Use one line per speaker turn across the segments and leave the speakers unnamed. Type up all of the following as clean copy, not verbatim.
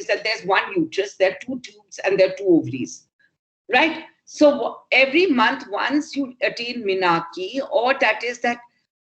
that there's one uterus, there are two tubes, and there are two ovaries, right? So every month, once you attain Minaki, or that is that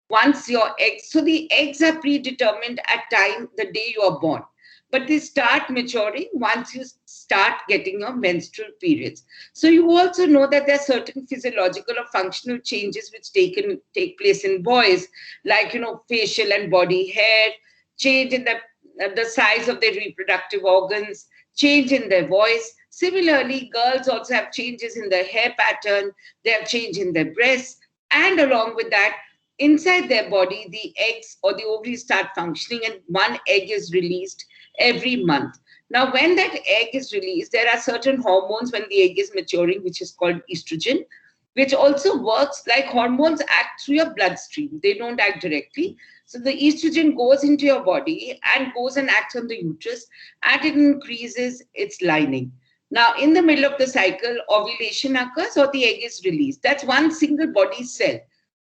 once your eggs, so the eggs are predetermined at time, the day you are born, but they start maturing once you start getting your menstrual periods. So you also know that there are certain physiological or functional changes which take place in boys, like, facial and body hair, change in the size of their reproductive organs, change in their voice. Similarly, girls also have changes in their hair pattern, they have change in their breasts, and along with that, inside their body, the eggs or the ovaries start functioning, and one egg is released every month. Now, when that egg is released, there are certain hormones when the egg is maturing, which is called estrogen, which also works like hormones act through your bloodstream. They don't act directly. So the estrogen goes into your body and goes and acts on the uterus, and it increases its lining. Now, in the middle of the cycle, ovulation occurs or the egg is released. That's one single body cell.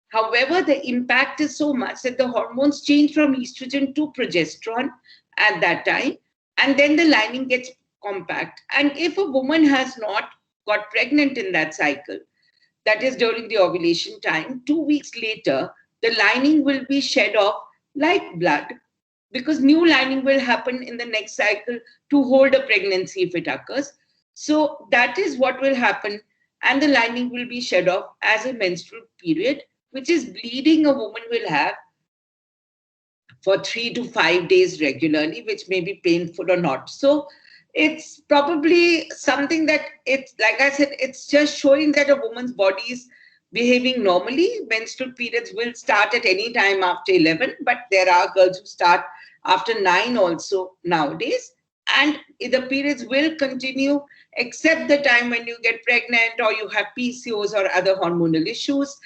However, the impact is so much that the hormones change from estrogen to progesterone at that time, and then the lining gets compact. And if a woman has not got pregnant in that cycle, that is during the ovulation time, 2 weeks later, the lining will be shed off like blood, because new lining will happen in the next cycle to hold a pregnancy if it occurs. So that is what will happen, and the lining will be shed off as a menstrual period, which is bleeding a woman will have for 3 to 5 days regularly, which may be painful or not. So it's probably something that, it's like I said, it's just showing that a woman's body is behaving normally. Menstrual periods will start at any time after 11, but there are girls who start after 9 also nowadays. And the periods will continue except the time when you get pregnant or you have PCOS or other hormonal issues,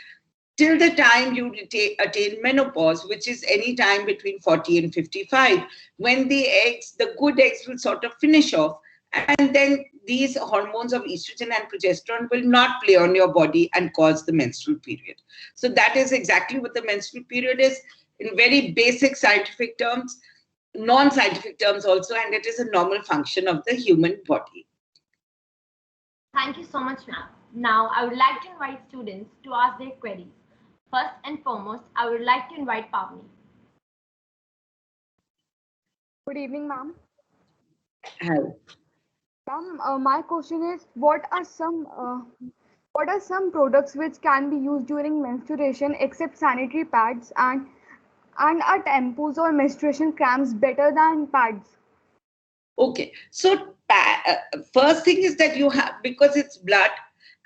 till the time you attain menopause, which is any time between 40 and 55, when the good eggs will sort of finish off. And then these hormones of estrogen and progesterone will not play on your body and cause the menstrual period. So that is exactly what the menstrual period is in very basic scientific terms, non-scientific terms also, and it is a normal function of the human body.
Thank you so much, ma'am. Now, I would like to invite students to ask their queries. First and foremost, I would like to invite Pavni.
Good evening, ma'am.
Hi.
Ma'am, my question is, what are some products which can be used during menstruation except sanitary pads, and are tampons or menstruation cramps better than pads?
Okay, so first thing is that you have, because it's blood,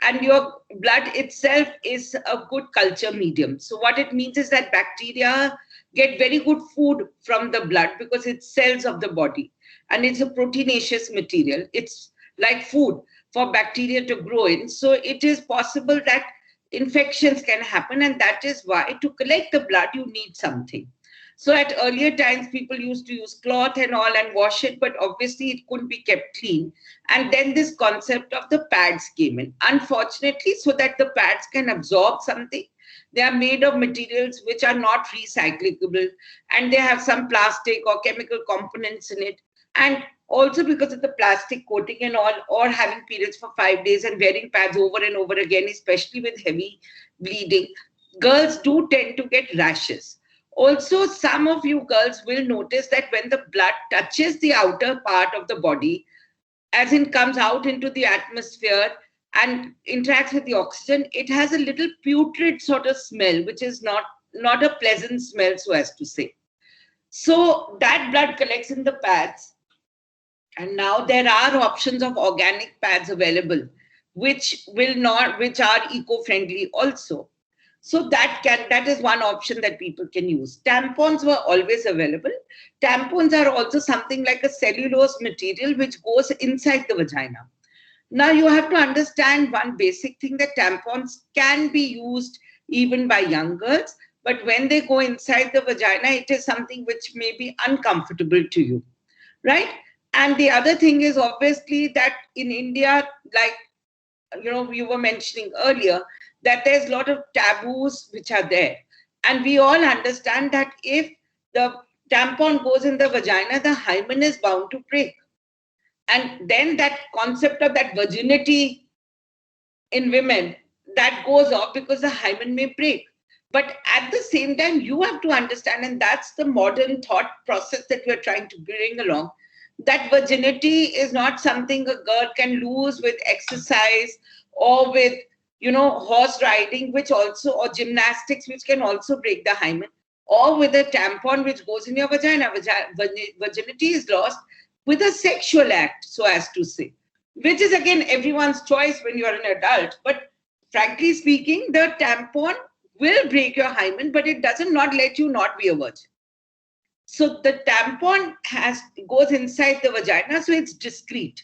and your blood itself is a good culture medium. So what it means is that bacteria get very good food from the blood because it's cells of the body, and it's a proteinaceous material. It's like food for bacteria to grow in. So it is possible that infections can happen, and that is why to collect the blood you need something. So at earlier times, people used to use cloth and all and wash it, but obviously it couldn't be kept clean. And then this concept of the pads came in. Unfortunately, so that the pads can absorb something, they are made of materials which are not recyclable, and they have some plastic or chemical components in it. And also because of the plastic coating and all, or having periods for 5 days and wearing pads over and over again, especially with heavy bleeding, girls do tend to get rashes. Also, some of you girls will notice that when the blood touches the outer part of the body, as in comes out into the atmosphere and interacts with the oxygen, it has a little putrid sort of smell, which is not a pleasant smell, so as to say. So that blood collects in the pads. And now there are options of organic pads available, which are eco-friendly also. So that is one option that people can use. Tampons were always available. Tampons are also something like a cellulose material which goes inside the vagina. Now you have to understand one basic thing, that tampons can be used even by young girls, but when they go inside the vagina, it is something which may be uncomfortable to you, right? And the other thing is obviously that in India, like you were mentioning earlier, that there's a lot of taboos which are there. And we all understand that if the tampon goes in the vagina, the hymen is bound to break. And then that concept of that virginity in women, that goes off because the hymen may break. But at the same time, you have to understand, and that's the modern thought process that we're trying to bring along, that virginity is not something a girl can lose with exercise or with, horse riding, which also, or gymnastics, which can also break the hymen, or with a tampon which goes in your vagina. Virginity is lost with a sexual act, so as to say, which is again everyone's choice when you're an adult. But frankly speaking, the tampon will break your hymen, but it doesn't not let you not be a virgin. So the tampon goes inside the vagina, so it's discreet.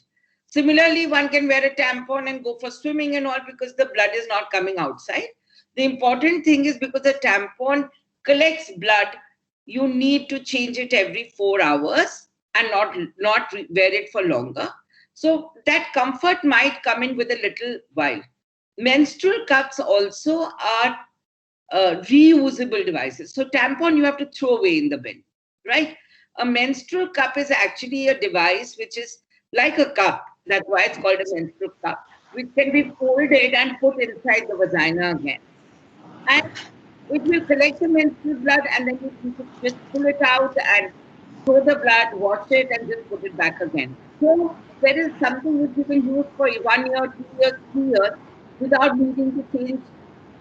Similarly, one can wear a tampon and go for swimming and all because the blood is not coming outside. The important thing is because the tampon collects blood, you need to change it every 4 hours and not wear it for longer. So that comfort might come in with a little while. Menstrual cups also are reusable devices. So tampon you have to throw away in the bin, right? A menstrual cup is actually a device which is like a cup. That's why it's called a menstrual cup, which can be folded and put inside the vagina again. And it will collect the menstrual blood, and then you can just pull it out and throw the blood, wash it, and just put it back again. So there is something which you can use for 1 year, 2 years, 3 years without needing to change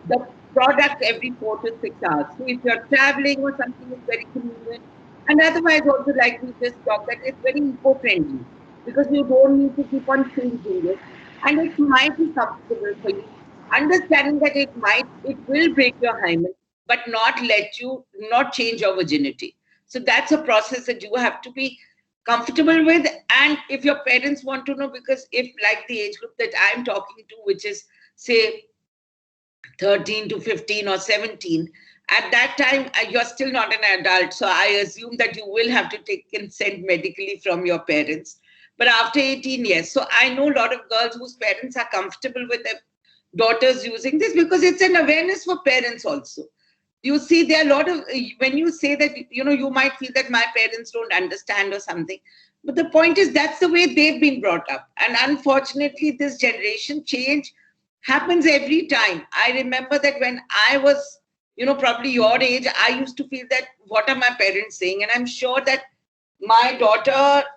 the product every 4 to 6 hours. So if you're traveling or something, it's very convenient. And otherwise, also like we just talked, that it's very eco-friendly because you don't need to keep on changing it, and it might be comfortable for you. Understanding that it will break your hymen, but not change your virginity. So that's a process that you have to be comfortable with. And if your parents want to know, because if like the age group that I'm talking to, which is say 13 to 15 or 17, at that time you're still not an adult, so I assume that you will have to take consent medically from your parents. But after 18, yes. So I know a lot of girls whose parents are comfortable with their daughters using this because it's an awareness for parents also. You see, there are a lot of, when you say that, you might feel that my parents don't understand or something, but the point is that's the way they've been brought up. And unfortunately, this generation change happens every time. I remember that when I was, probably your age, I used to feel that what are my parents saying? And I'm sure that my daughter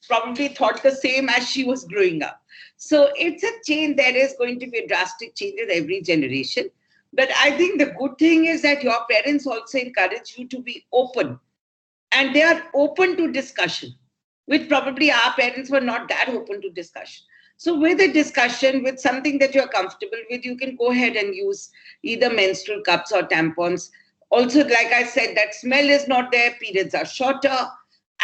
probably thought the same as she was growing up. So it's a change. There is going to be a drastic change in every generation. But I think the good thing is that your parents also encourage you to be open. And they are open to discussion, which probably our parents were not that open to discussion. So with a discussion, with something that you're comfortable with, you can go ahead and use either menstrual cups or tampons. Also, like I said, that smell is not there, periods are shorter,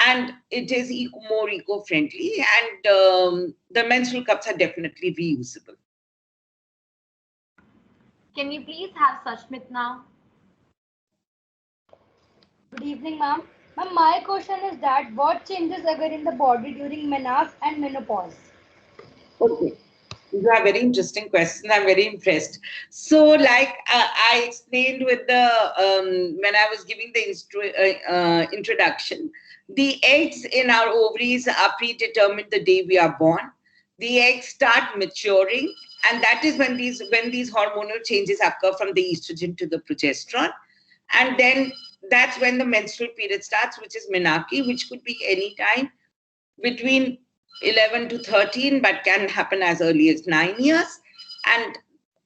and it is more eco-friendly. And the menstrual cups are definitely reusable.
Can we please have Sashmit now?
Good evening, ma'am. Ma'am, my question is that what changes occur in the body during menarche and menopause?
Okay. These are very interesting questions. I'm very impressed. So, like I explained with when I was giving the introduction, the eggs in our ovaries are predetermined the day we are born. The eggs start maturing, and that is when these hormonal changes occur from the estrogen to the progesterone, and then that's when the menstrual period starts, which is menarche, which could be any time between 11 to 13, but can happen as early as 9 years. And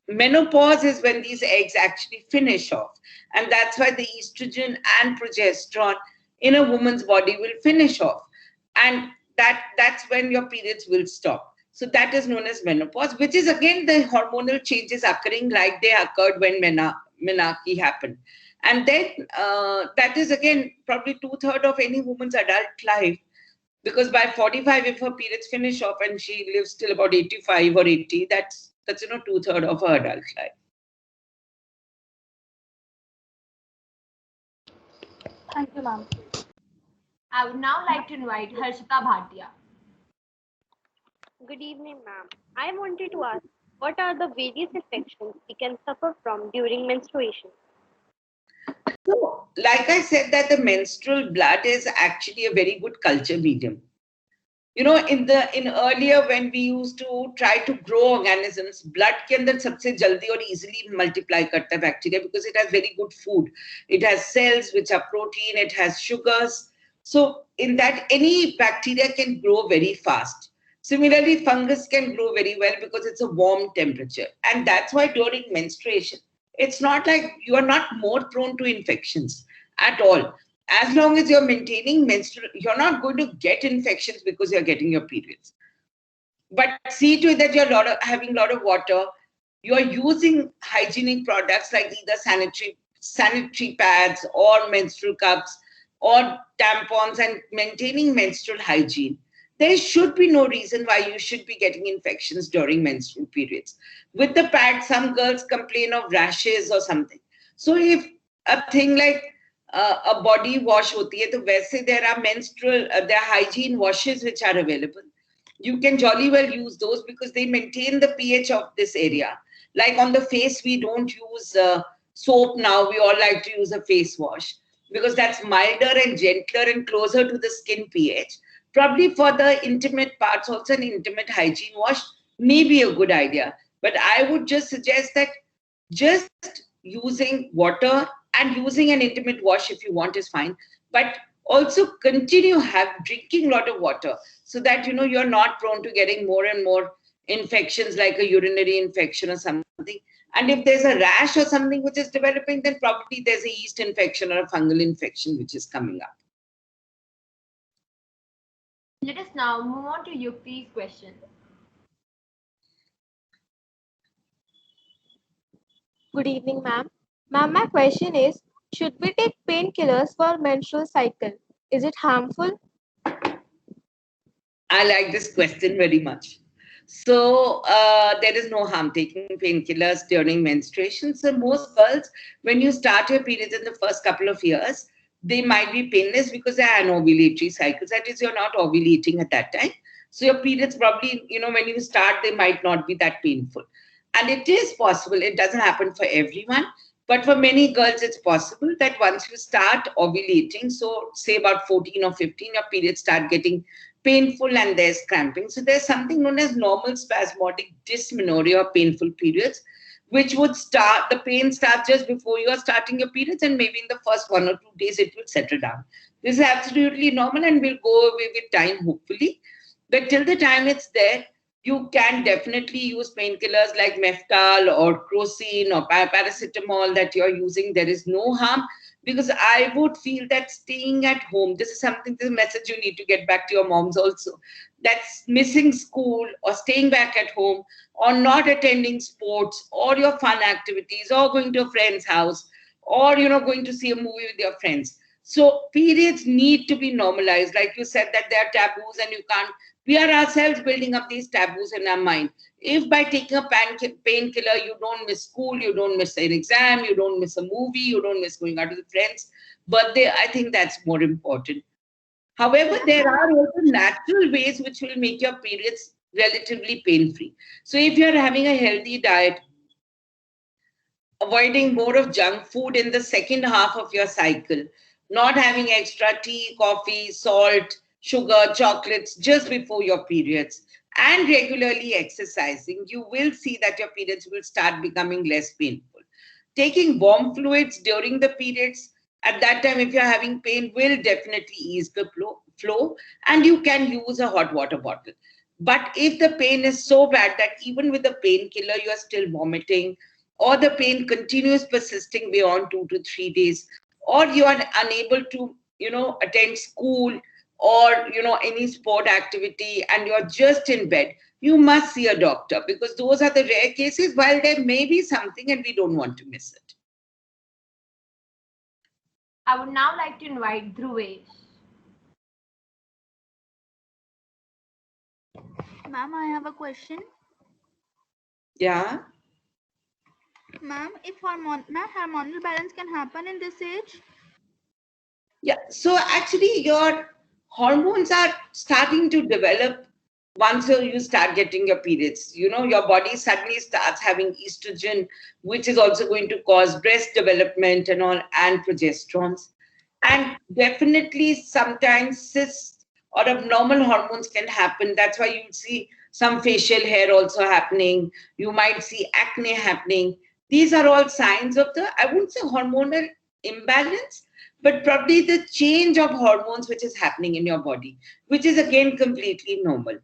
menopause is when these eggs actually finish off. And that's why the estrogen and progesterone in a woman's body will finish off. And that's when your periods will stop. So that is known as menopause, which is again the hormonal changes occurring like they occurred when menarche happened. And then that is again probably 2/3 of any woman's adult life. Because by 45, if her periods finish off and she lives till about 85 or 80, that's 2/3 of her adult life.
Thank you, ma'am.
I would now like to invite Harshita Bhatia.
Good evening, ma'am. I wanted to ask, what are the various infections we can suffer from during menstruation?
So, like I said, that the menstrual blood is actually a very good culture medium. in earlier when we used to try to grow organisms, blood के अंदर सबसे जल्दी और easily multiply करता है bacteria because it has very good food. It has cells which are protein, it has sugars. So in that, any bacteria can grow very fast. Similarly, fungus can grow very well because it's a warm temperature. And that's why during menstruation, it's not like you are not more prone to infections at all. As long as you're maintaining menstrual, you're not going to get infections because you're getting your periods. But see to it that you're having a lot of water. You're using hygienic products like either sanitary pads or menstrual cups or tampons and maintaining menstrual hygiene. There should be no reason why you should be getting infections during menstrual periods. With the pad, some girls complain of rashes or something. So if a thing like a body wash hoti hai, to वैसे there are there are hygiene washes which are available. You can jolly well use those because they maintain the pH of this area. Like on the face, we don't use soap now. We all like to use a face wash because that's milder and gentler and closer to the skin pH. Probably for the intimate parts, also an intimate hygiene wash may be a good idea. But I would just suggest that just using water and using an intimate wash if you want is fine. But also continue drinking a lot of water so that you're not prone to getting more and more infections like a urinary infection or something. And if there's a rash or something which is developing, then probably there's a yeast infection or a fungal infection which is coming up.
Let us now move on to Yukti's question.
Good evening, ma'am. Ma'am, my question is, should we take painkillers for menstrual cycle? Is it harmful?
I like this question very much. So there is no harm taking painkillers during menstruation. So most girls, when you start your periods in the first couple of years, they might be painless because they are anovulatory cycles. That is, you're not ovulating at that time. So your periods probably, when you start, they might not be that painful. And it is possible. It doesn't happen for everyone. But for many girls, it's possible that once you start ovulating, so say about 14 or 15, your periods start getting painful and there's cramping. So there's something known as normal spasmodic dysmenorrhea or painful periods, which would start, the pain starts just before you are starting your periods, and maybe in the first 1 or 2 days it will settle down. This is absolutely normal and will go away with time, hopefully. But till the time it's there, you can definitely use painkillers like Meftal or Crocin or paracetamol that you're using. There is no harm, because I would feel that staying at home, this is a message you need to get back to your moms also, that's missing school or staying back at home or not attending sports or your fun activities or going to a friend's house or, going to see a movie with your friends. So periods need to be normalized. Like you said that there are taboos and we are ourselves building up these taboos in our mind. If by taking a painkiller, you don't miss school, you don't miss an exam, you don't miss a movie, you don't miss going out with friends, birthday, I think that's more important. However, there are also natural ways which will make your periods relatively pain-free. So if you're having a healthy diet, avoiding more of junk food in the second half of your cycle, not having extra tea, coffee, salt, sugar, chocolates just before your periods, and regularly exercising, you will see that your periods will start becoming less painful. Taking warm fluids during the periods, at that time, if you're having pain, will definitely ease the flow, and you can use a hot water bottle. But if the pain is so bad that even with the painkiller, you are still vomiting, or the pain continues persisting beyond 2 to 3 days, or you are unable to, attend school or, any sport activity, and you're just in bed, you must see a doctor, because those are the rare cases while there may be something and we don't want to miss it.
I would now like to invite Dhruvesh.
Ma'am, I have a question.
Yeah.
Ma'am, if hormonal balance can happen in this age?
Yeah. So actually, your hormones are starting to develop once you start getting your periods. Your body suddenly starts having estrogen, which is also going to cause breast development and all, and progesterones. And definitely sometimes cysts or abnormal hormones can happen. That's why you see some facial hair also happening. You might see acne happening. These are all signs of the, I wouldn't say hormonal imbalance, but probably the change of hormones which is happening in your body, which is again completely normal.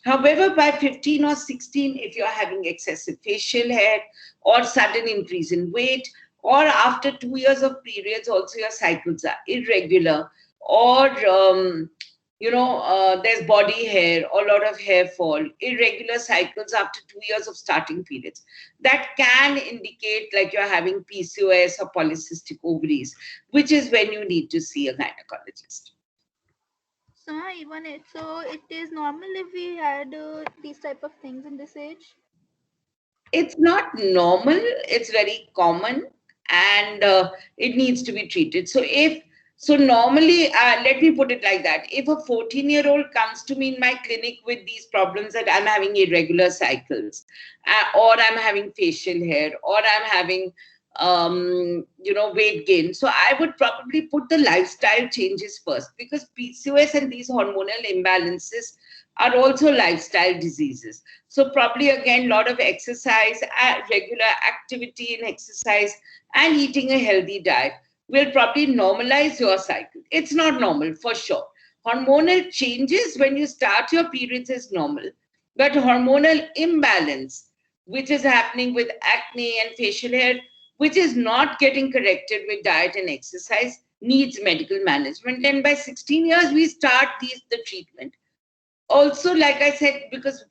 However, by 15 or 16, if you're having excessive facial hair or sudden increase in weight, or after 2 years of periods, also your cycles are irregular, or there's body hair or a lot of hair fall, irregular cycles after 2 years of starting periods, that can indicate like you're having PCOS or polycystic ovaries, which is when you need to see a gynecologist.
So it is normal if we had these type of things in this age.
It's not normal, it's very common, and it needs to be treated. So normally, let me put it like that. If a 14-year-old comes to me in my clinic with these problems that I'm having irregular cycles, or I'm having facial hair, or I'm having weight gain, so I would probably put the lifestyle changes first, because PCOS and these hormonal imbalances are also lifestyle diseases. So probably again, a lot of exercise, regular activity in exercise, and eating a healthy diet will probably normalize your cycle. It's not normal for sure. Hormonal changes when you start your periods is normal, but hormonal imbalance, which is happening with acne and facial hair, which is not getting corrected with diet and exercise, needs medical management. And by 16 years, we start the treatment. Also, like I said, because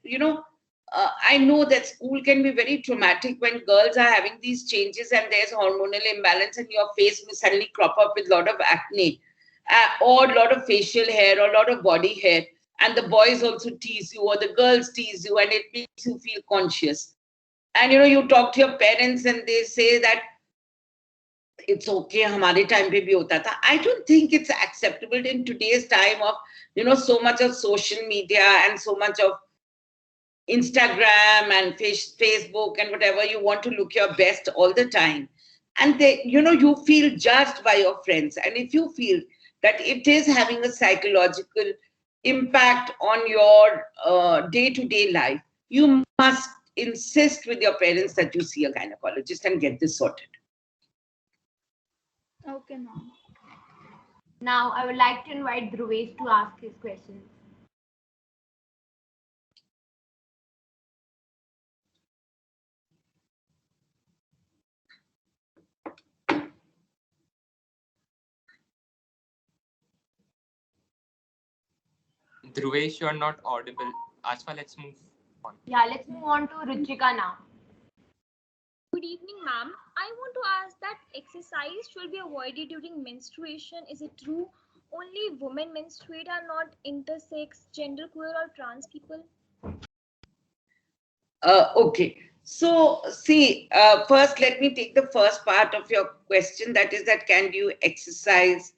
I know that school can be very traumatic when girls are having these changes and there's hormonal imbalance and your face will suddenly crop up with a lot of acne, or a lot of facial hair or a lot of body hair, and the boys also tease you or the girls tease you, and it makes you feel conscious. And you talk to your parents and they say that it's okay, हमारे time पे भी होता था. I don't think it's acceptable in today's time of so much of social media and so much of Instagram and Facebook and whatever. You want to look your best all the time, and you feel judged by your friends. And if you feel that it is having a psychological impact on your day-to-day life, you must insist with your parents that you see a gynecologist and get this sorted.
Okay, ma'am.
Now, I would like to invite Dhruvesh to ask his questions.
Dhruvesh, you're not audible. Ashfa, let's move on.
Yeah, let's move on to Ruchika now.
Good evening, ma'am. I want to ask that exercise should be avoided during menstruation. Is it true? Only women menstruate, are not intersex, genderqueer, or trans people?
Okay. So, see, first, let me take the first part of your question. That is that can you exercise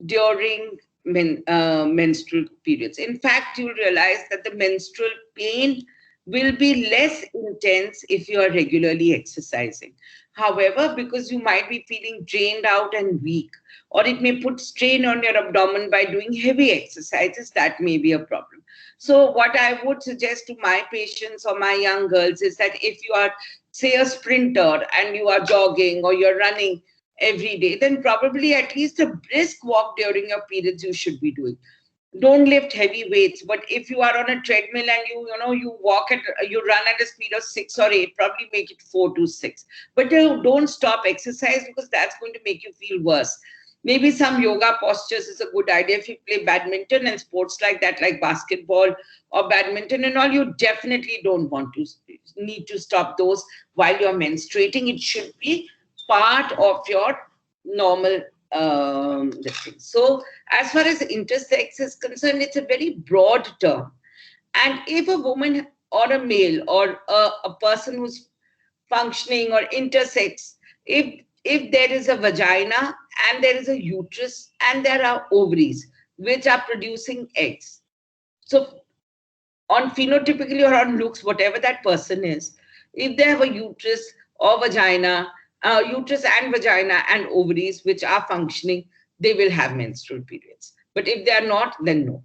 during menstrual periods? In fact, you'll realize that the menstrual pain will be less intense if you are regularly exercising. However, because you might be feeling drained out and weak, or it may put strain on your abdomen by doing heavy exercises, that may be a problem. So what I would suggest to my patients or my young girls is that if you are, say, a sprinter and you are jogging or you're running every day, then probably at least a brisk walk during your periods you should be doing. Don't lift heavy weights, but if you are on a treadmill and you run at a speed of 6 or 8, probably make it 4 to 6. But don't stop exercise, because that's going to make you feel worse. Maybe some yoga postures is a good idea. If you play badminton and sports like that, like basketball or badminton and all, you definitely don't need to stop those while you're menstruating. It should be part of your normal thing. So as far as intersex is concerned, it's a very broad term. And if a woman or a male or a person who's functioning or intersex, if there is a vagina and there is a uterus and there are ovaries which are producing eggs, so on phenotypically or on looks, whatever that person is, if they have a uterus or vagina, uterus and vagina and ovaries which are functioning, they will have menstrual periods. But if they are not, then no.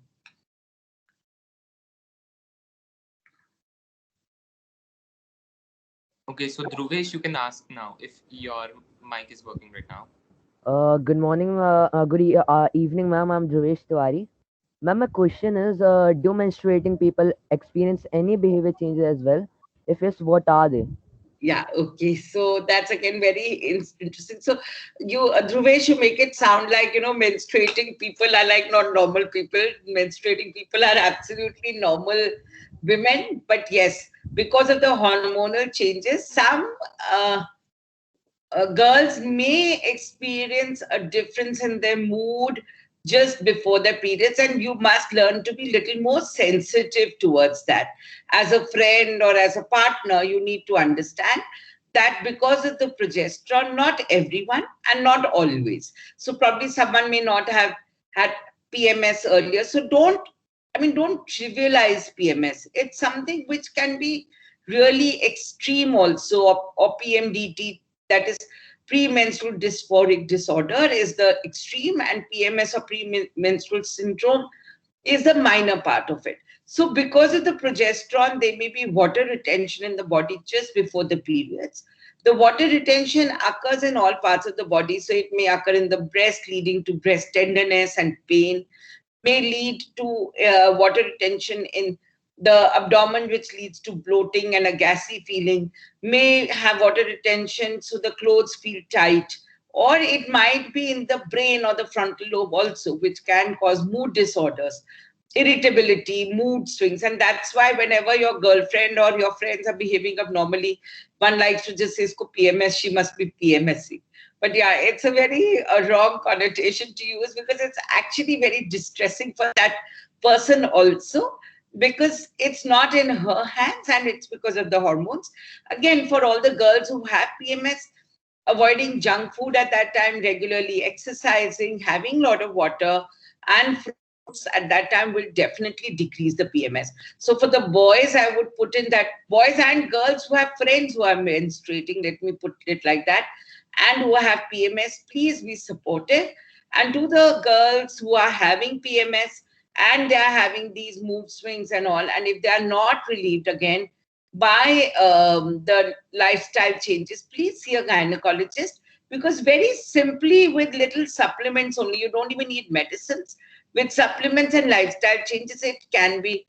Okay, so Dhruvesh, you can ask now if your mic is working right now.
Good morning, evening, ma'am. I'm Dhruvesh Tiwari. Ma'am, my question is, do menstruating people experience any behavior changes as well? If yes, what are they?
Yeah, okay. So that's again very interesting. So Dhruvesh, you make it sound like, menstruating people are like not normal people. Menstruating people are absolutely normal women. But yes, because of the hormonal changes, some girls may experience a difference in their mood just before their periods, and you must learn to be little more sensitive towards that. As a friend or as a partner, you need to understand that because of the progesterone, not everyone and not always. So probably someone may not have had PMS earlier. So don't trivialize PMS. It's something which can be really extreme also, or PMDT, that is premenstrual dysphoric disorder, is the extreme, and PMS or premenstrual syndrome is the minor part of it. So because of the progesterone, there may be water retention in the body just before the periods. The water retention occurs in all parts of the body. So it may occur in the breast, leading to breast tenderness and pain, may lead to water retention in the abdomen, which leads to bloating and a gassy feeling, may have water retention, so the clothes feel tight, or it might be in the brain or the frontal lobe also, which can cause mood disorders, irritability, mood swings. And that's why whenever your girlfriend or your friends are behaving abnormally, one likes to just say, "Isko PMS, she must be PMSing." But yeah, it's a very wrong connotation to use, because it's actually very distressing for that person also, because it's not in her hands and it's because of the hormones. Again, for all the girls who have PMS, avoiding junk food at that time, regularly exercising, having a lot of water and fruits at that time will definitely decrease the PMS. So for the boys, I would put in that boys and girls who have friends who are menstruating, let me put it like that, and who have PMS, please be supportive. And to the girls who are having PMS and they are having these mood swings and all, and if they are not relieved again by the lifestyle changes, please see a gynecologist, because very simply with little supplements only, you don't even need medicines. With supplements and lifestyle changes, it can be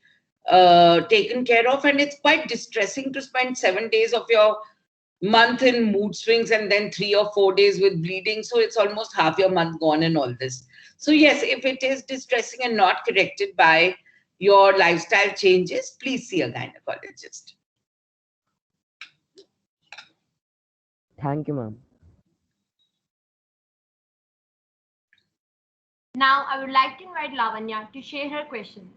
taken care of. And it's quite distressing to spend 7 days of your month in mood swings and then 3 or 4 days with bleeding. So it's almost half your month gone and all this. So yes, if it is distressing and not corrected by your lifestyle changes, please see a gynecologist.
Thank you, ma'am.
Now, I would like to invite Lavanya to share her questions.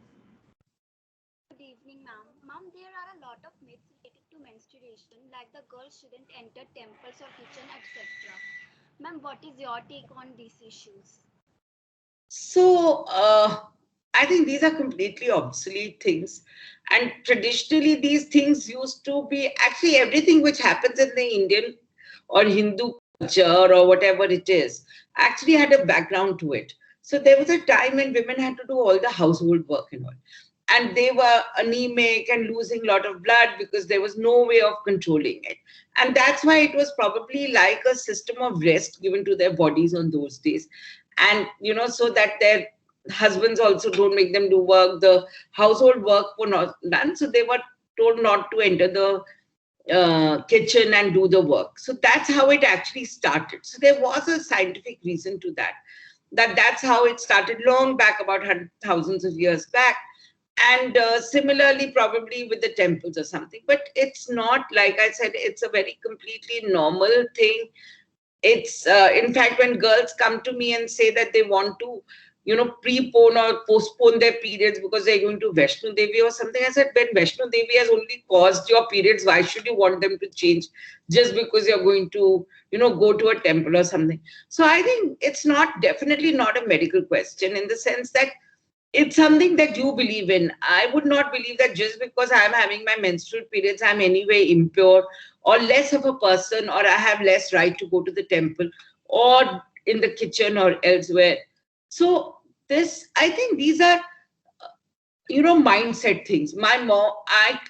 Good evening, ma'am. Ma'am, there are a lot of myths related to menstruation, like the girl shouldn't enter temples or kitchen, etc. Ma'am, what is your take on these issues?
So I think these are completely obsolete things. And traditionally, these things used to be actually everything which happens in the Indian or Hindu culture or whatever it is actually had a background to it. So there was a time when women had to do all the household work and all. And they were anemic and losing a lot of blood because there was no way of controlling it. And that's why it was probably like a system of rest given to their bodies on those days. And, so that their husbands also don't make them do work. The household work were not done. So they were told not to enter the kitchen and do the work. So that's how it actually started. So there was a scientific reason to that. That's how it started long back, about thousands of years back. And similarly, probably with the temples or something. But it's not, like I said, it's a very completely normal thing. It's in fact, when girls come to me and say that they want to prepone or postpone their periods because they're going to Vaishno Devi or something, I said, when Vaishno Devi has only caused your periods, why should you want them to change just because you're going to go to a temple or something? So I think it's definitely not a medical question, in the sense that it's something that you believe in. I would not believe that just because I'm having my menstrual periods, I'm anyway impure or less of a person, or I have less right to go to the temple or in the kitchen or elsewhere. So I think these are, mindset things. My mom,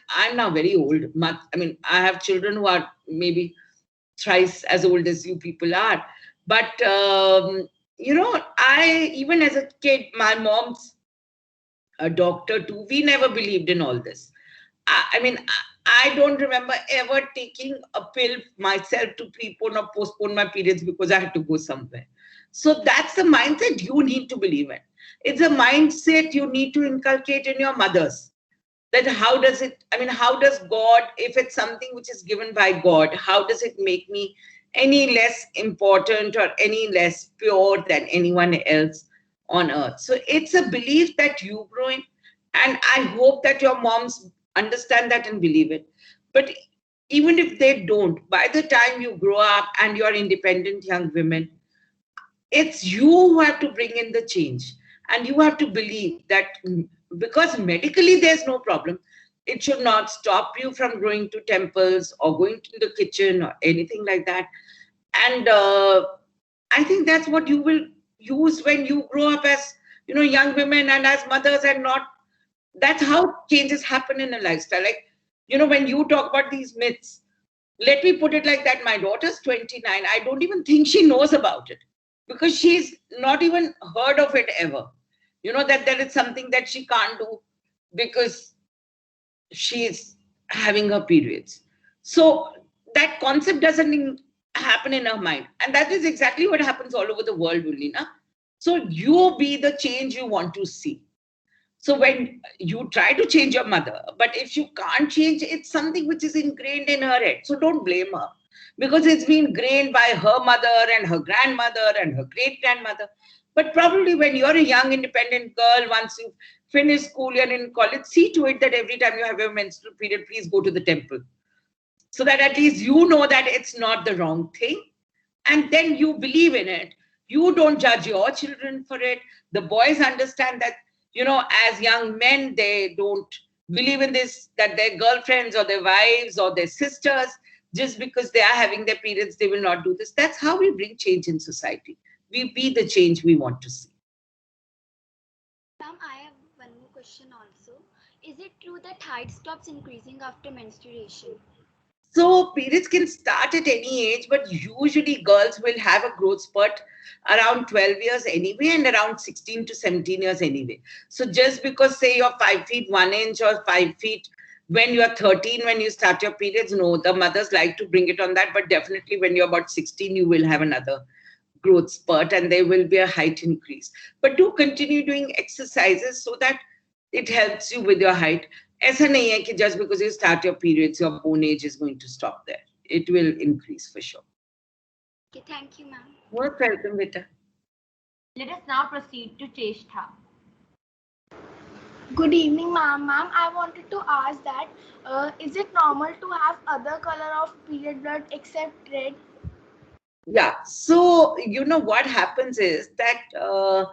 I'm now very old. I mean, I have children who are maybe thrice as old as you people are. But, even as a kid, my mom's a doctor too. We never believed in all this. I mean, I don't remember ever taking a pill myself to prepone or postpone my periods because I had to go somewhere. So that's the mindset you need to believe in. It's a mindset you need to inculcate in your mothers. That how does it, I mean, how does God, if it's something which is given by God, how does it make me any less important or any less pure than anyone else on earth? So it's a belief that you grow in, and I hope that your moms understand that and believe it. But even if they don't, by the time you grow up and you're independent young women, it's you who have to bring in the change, and you have to believe that because medically there's no problem, it should not stop you from going to temples or going to the kitchen or anything like that. And I think that's what you will use when you grow up as young women and as mothers, and not, that's how changes happen in a lifestyle. Like, when you talk about these myths, let me put it like that. My daughter's 29. I don't even think she knows about it because she's not even heard of it ever. That there is something that she can't do because she's having her periods. So that concept doesn't happen in her mind. And that is exactly what happens all over the world, Ulina. So you be the change you want to see. So when you try to change your mother, but if you can't change, it's something which is ingrained in her head. So don't blame her because it's been ingrained by her mother and her grandmother and her great grandmother. But probably when you're a young independent girl, once you finish school, you're in college, see to it that every time you have your menstrual period, please go to the temple. So that at least you know that it's not the wrong thing. And then you believe in it. You don't judge your children for it. The boys understand that, as young men, they don't believe in this, that their girlfriends or their wives or their sisters, just because they are having their periods, they will not do this. That's how we bring change in society. We be the change we want to see.
Ma'am, I have one more question also. Is it true that height stops increasing after menstruation?
So periods can start at any age, but usually girls will have a growth spurt around 12 years anyway, and around 16 to 17 years anyway. So just because say you're 5 feet 1 inch or 5 feet when you're 13, when you start your periods, no, the mothers like to bring it on that. But definitely when you're about 16, you will have another growth spurt and there will be a height increase. But do continue doing exercises so that it helps you with your height. ऐसा नहीं है कि just because you start your periods, your bone age is going to stop there. It will increase for sure.
Okay, thank you, ma'am.
Most welcome, Vita.
Let us now proceed to Cheshtha.
Good evening, ma'am. Ma'am, I wanted to ask that is it normal to have other color of period blood except red?
Yeah. So what happens is that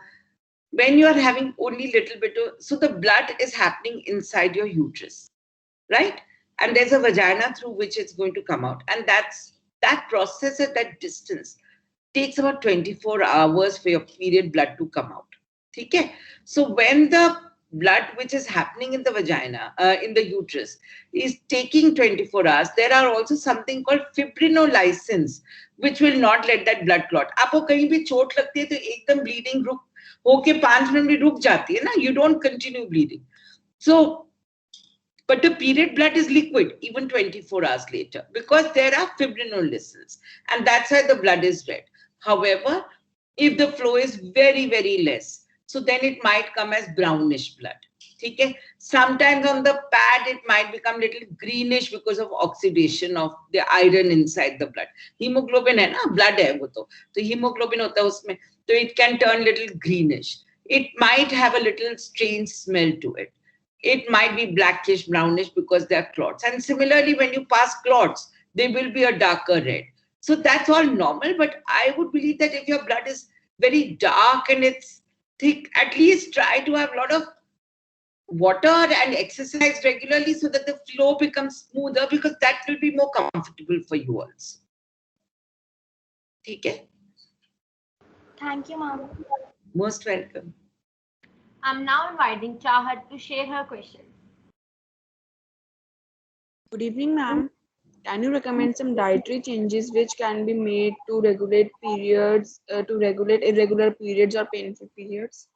when you are having only little bit of, so the blood is happening inside your uterus, right? And there's a vagina through which it's going to come out, and that process at that distance takes about 24 hours for your period blood to come out. Okay? So when the blood which is happening in the vagina, in the uterus, is taking 24 hours, there are also something called fibrinolysins, which will not let that blood clot. आपको कहीं भी चोट लगती है तो एकदम bleeding रुक होके 5 मिनट में रुक जाती है ना, you don't continue bleeding. So, but the period blood is liquid even 24 hours later because there are fibrinolysins, and that's why the blood is red. However, if the flow is very, very less, so then it might come as brownish blood. Okay? Sometimes on the pad, it might become little greenish because of oxidation of the iron inside the blood. Hemoglobin hai na, blood hai wo to. So hemoglobin hota hai usme. So it can turn little greenish. It might have a little strange smell to it. It might be blackish, brownish because they are clots. And similarly, when you pass clots, they will be a darker red. So that's all normal. But I would believe that if your blood is very dark and it's thick, at least try to have a lot of water and exercise regularly so that the flow becomes smoother, because that will be more comfortable for you also. Okay?
Thank you, ma'am.
Most welcome.
I'm now inviting Chahat to share her questions.
Good evening, ma'am. Can you recommend some dietary changes which can be made to regulate periods, to regulate irregular periods or painful periods?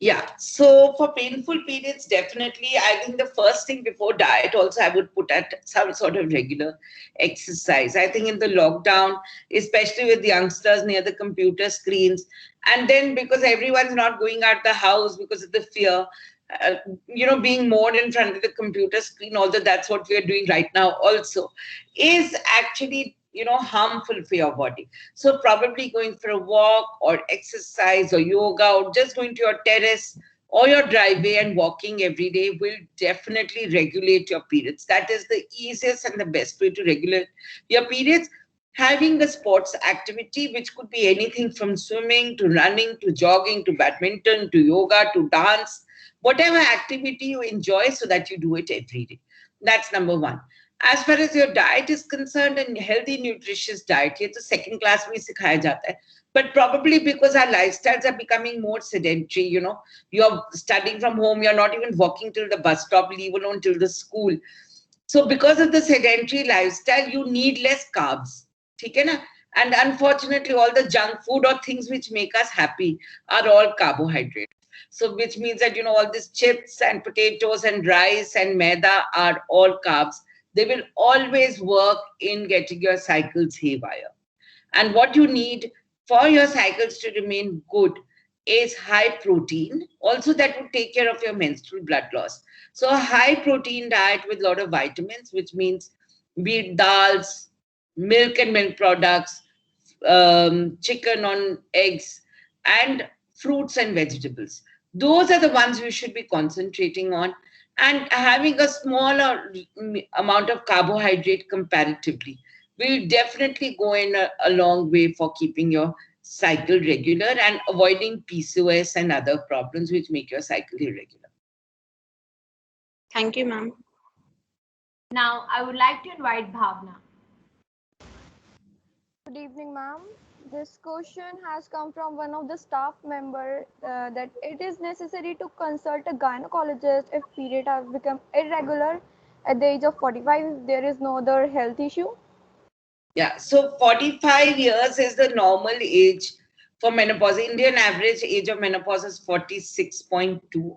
Yeah, so for painful periods, definitely, I think the first thing before diet, also, I would put at some sort of regular exercise. I think in the lockdown, especially with youngsters near the computer screens, and then because everyone's not going out the house because of the fear, uh, being more in front of the computer screen, although that's what we are doing right now, also, is actually, harmful for your body. So probably going for a walk or exercise or yoga or just going to your terrace or your driveway and walking every day will definitely regulate your periods. That is the easiest and the best way to regulate your periods. Having a sports activity, which could be anything from swimming to running to jogging to badminton to yoga to dance, whatever activity you enjoy, so that you do it every day. That's number one. As far as your diet is concerned, and healthy nutritious diet, ये तो second class में सिखाया जाता है. But probably because our lifestyles are becoming more sedentary, you're studying from home, you're not even walking till the bus stop, leave alone till the school. So because of the sedentary lifestyle, you need less carbs. ठीक है ना? And unfortunately, all the junk food or things which make us happy are all carbohydrates. So which means that, all these chips and potatoes and rice and maida are all carbs. They will always work in getting your cycles haywire. And what you need for your cycles to remain good is high protein. Also, that would take care of your menstrual blood loss. So a high protein diet with a lot of vitamins, which means be it dals, milk and milk products, chicken on eggs, and fruits and vegetables. Those are the ones you should be concentrating on, and having a smaller amount of carbohydrate comparatively will definitely go in a long way for keeping your cycle regular and avoiding PCOS and other problems which make your cycle irregular.
Thank you, ma'am.
Now, I would like to invite Bhavna.
Good evening, ma'am. This question has come from one of the staff member that it is necessary to consult a gynecologist if period have become irregular at the age of 45 if there is no other health issue.
Yeah, so 45 years is the normal age for menopause. Indian average age of menopause is 46.2,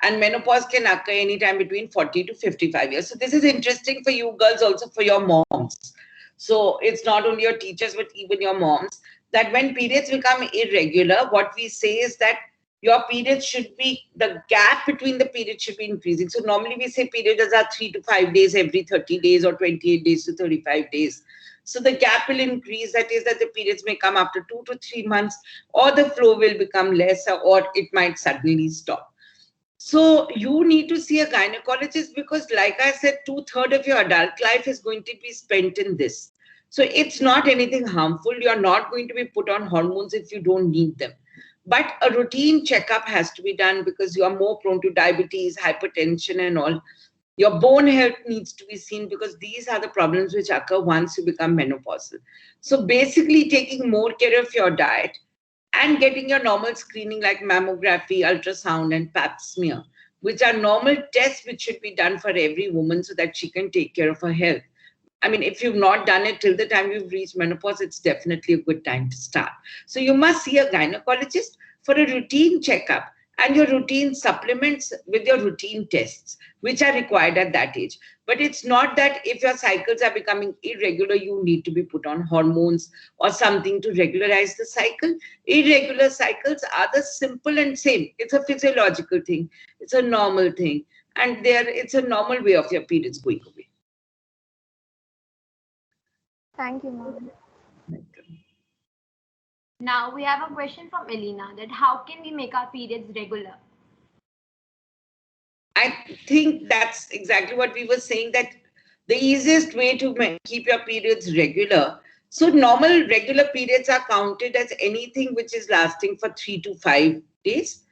and menopause can occur anytime between 40 to 55 years. So this is interesting for you girls, also for your moms. So it's not only your teachers, but even your moms, that when periods become irregular, what we say is that your periods should be, the gap between the periods should be increasing. So normally we say periods are 3 to 5 days every 30 days or 28 days to 35 days. So the gap will increase. That is that the periods may come after 2 to 3 months, or the flow will become lesser, or it might suddenly stop. So you need to see a gynecologist because, like I said, 2/3 of your adult life is going to be spent in this. So it's not anything harmful. You're not going to be put on hormones if you don't need them. But a routine checkup has to be done because you are more prone to diabetes, hypertension, and all. Your bone health needs to be seen because these are the problems which occur once you become menopausal. So basically, taking more care of your diet and getting your normal screening like mammography, ultrasound, and pap smear, which are normal tests which should be done for every woman so that she can take care of her health. I mean, if you've not done it till the time you've reached menopause, it's definitely a good time to start. So you must see a gynecologist for a routine checkup and your routine supplements with your routine tests, which are required at that age. But it's not that if your cycles are becoming irregular, you need to be put on hormones or something to regularize the cycle. Irregular cycles are the simple and same. It's a physiological thing. It's a normal thing. And it's a normal way of your periods going away.
Thank you, ma'am.
Now we have a question from Elena that how can we make our periods regular?
I think that's exactly what we were saying, that the easiest way to keep your periods regular. So normal regular periods are counted as anything which is lasting for 3 to 5 days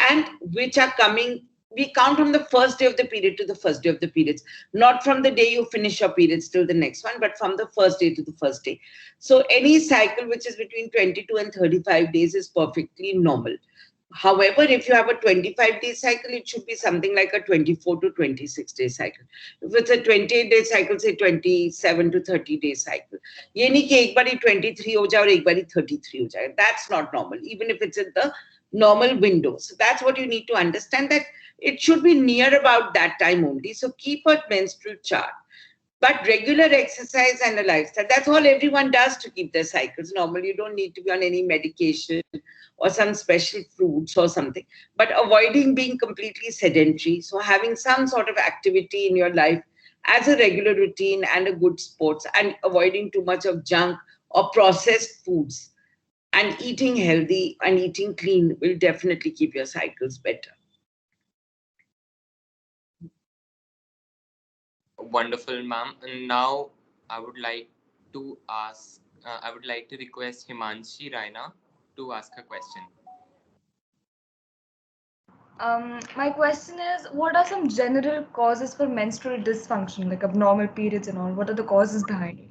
and which are coming. We count from the first day of the period to the first day of the periods, not from the day you finish your periods till the next one, but from the first day to the first day. So any cycle which is between 22 and 35 days is perfectly normal. However, if you have a 25-day cycle, it should be something like a 24 to 26-day cycle. If it's a 28-day cycle, say 27 to 30-day cycle. ये नहीं कि एक बारी 23 हो जाए और एक बारी 33 हो जाए. That's not normal, even if it's in the normal window. So that's what you need to understand, that it should be near about that time only. So keep a menstrual chart. But regular exercise and a lifestyle, that's all everyone does to keep their cycles normal. You don't need to be on any medication or some special fruits or something, but avoiding being completely sedentary. So having some sort of activity in your life as a regular routine and a good sports, and avoiding too much of junk or processed foods, and eating healthy and eating clean will definitely keep your cycles better.
Wonderful, ma'am. And now I would like to request Himanshi Raina to ask a question.
My question is, what are some general causes for menstrual dysfunction, like abnormal periods and all? What are the causes behind it?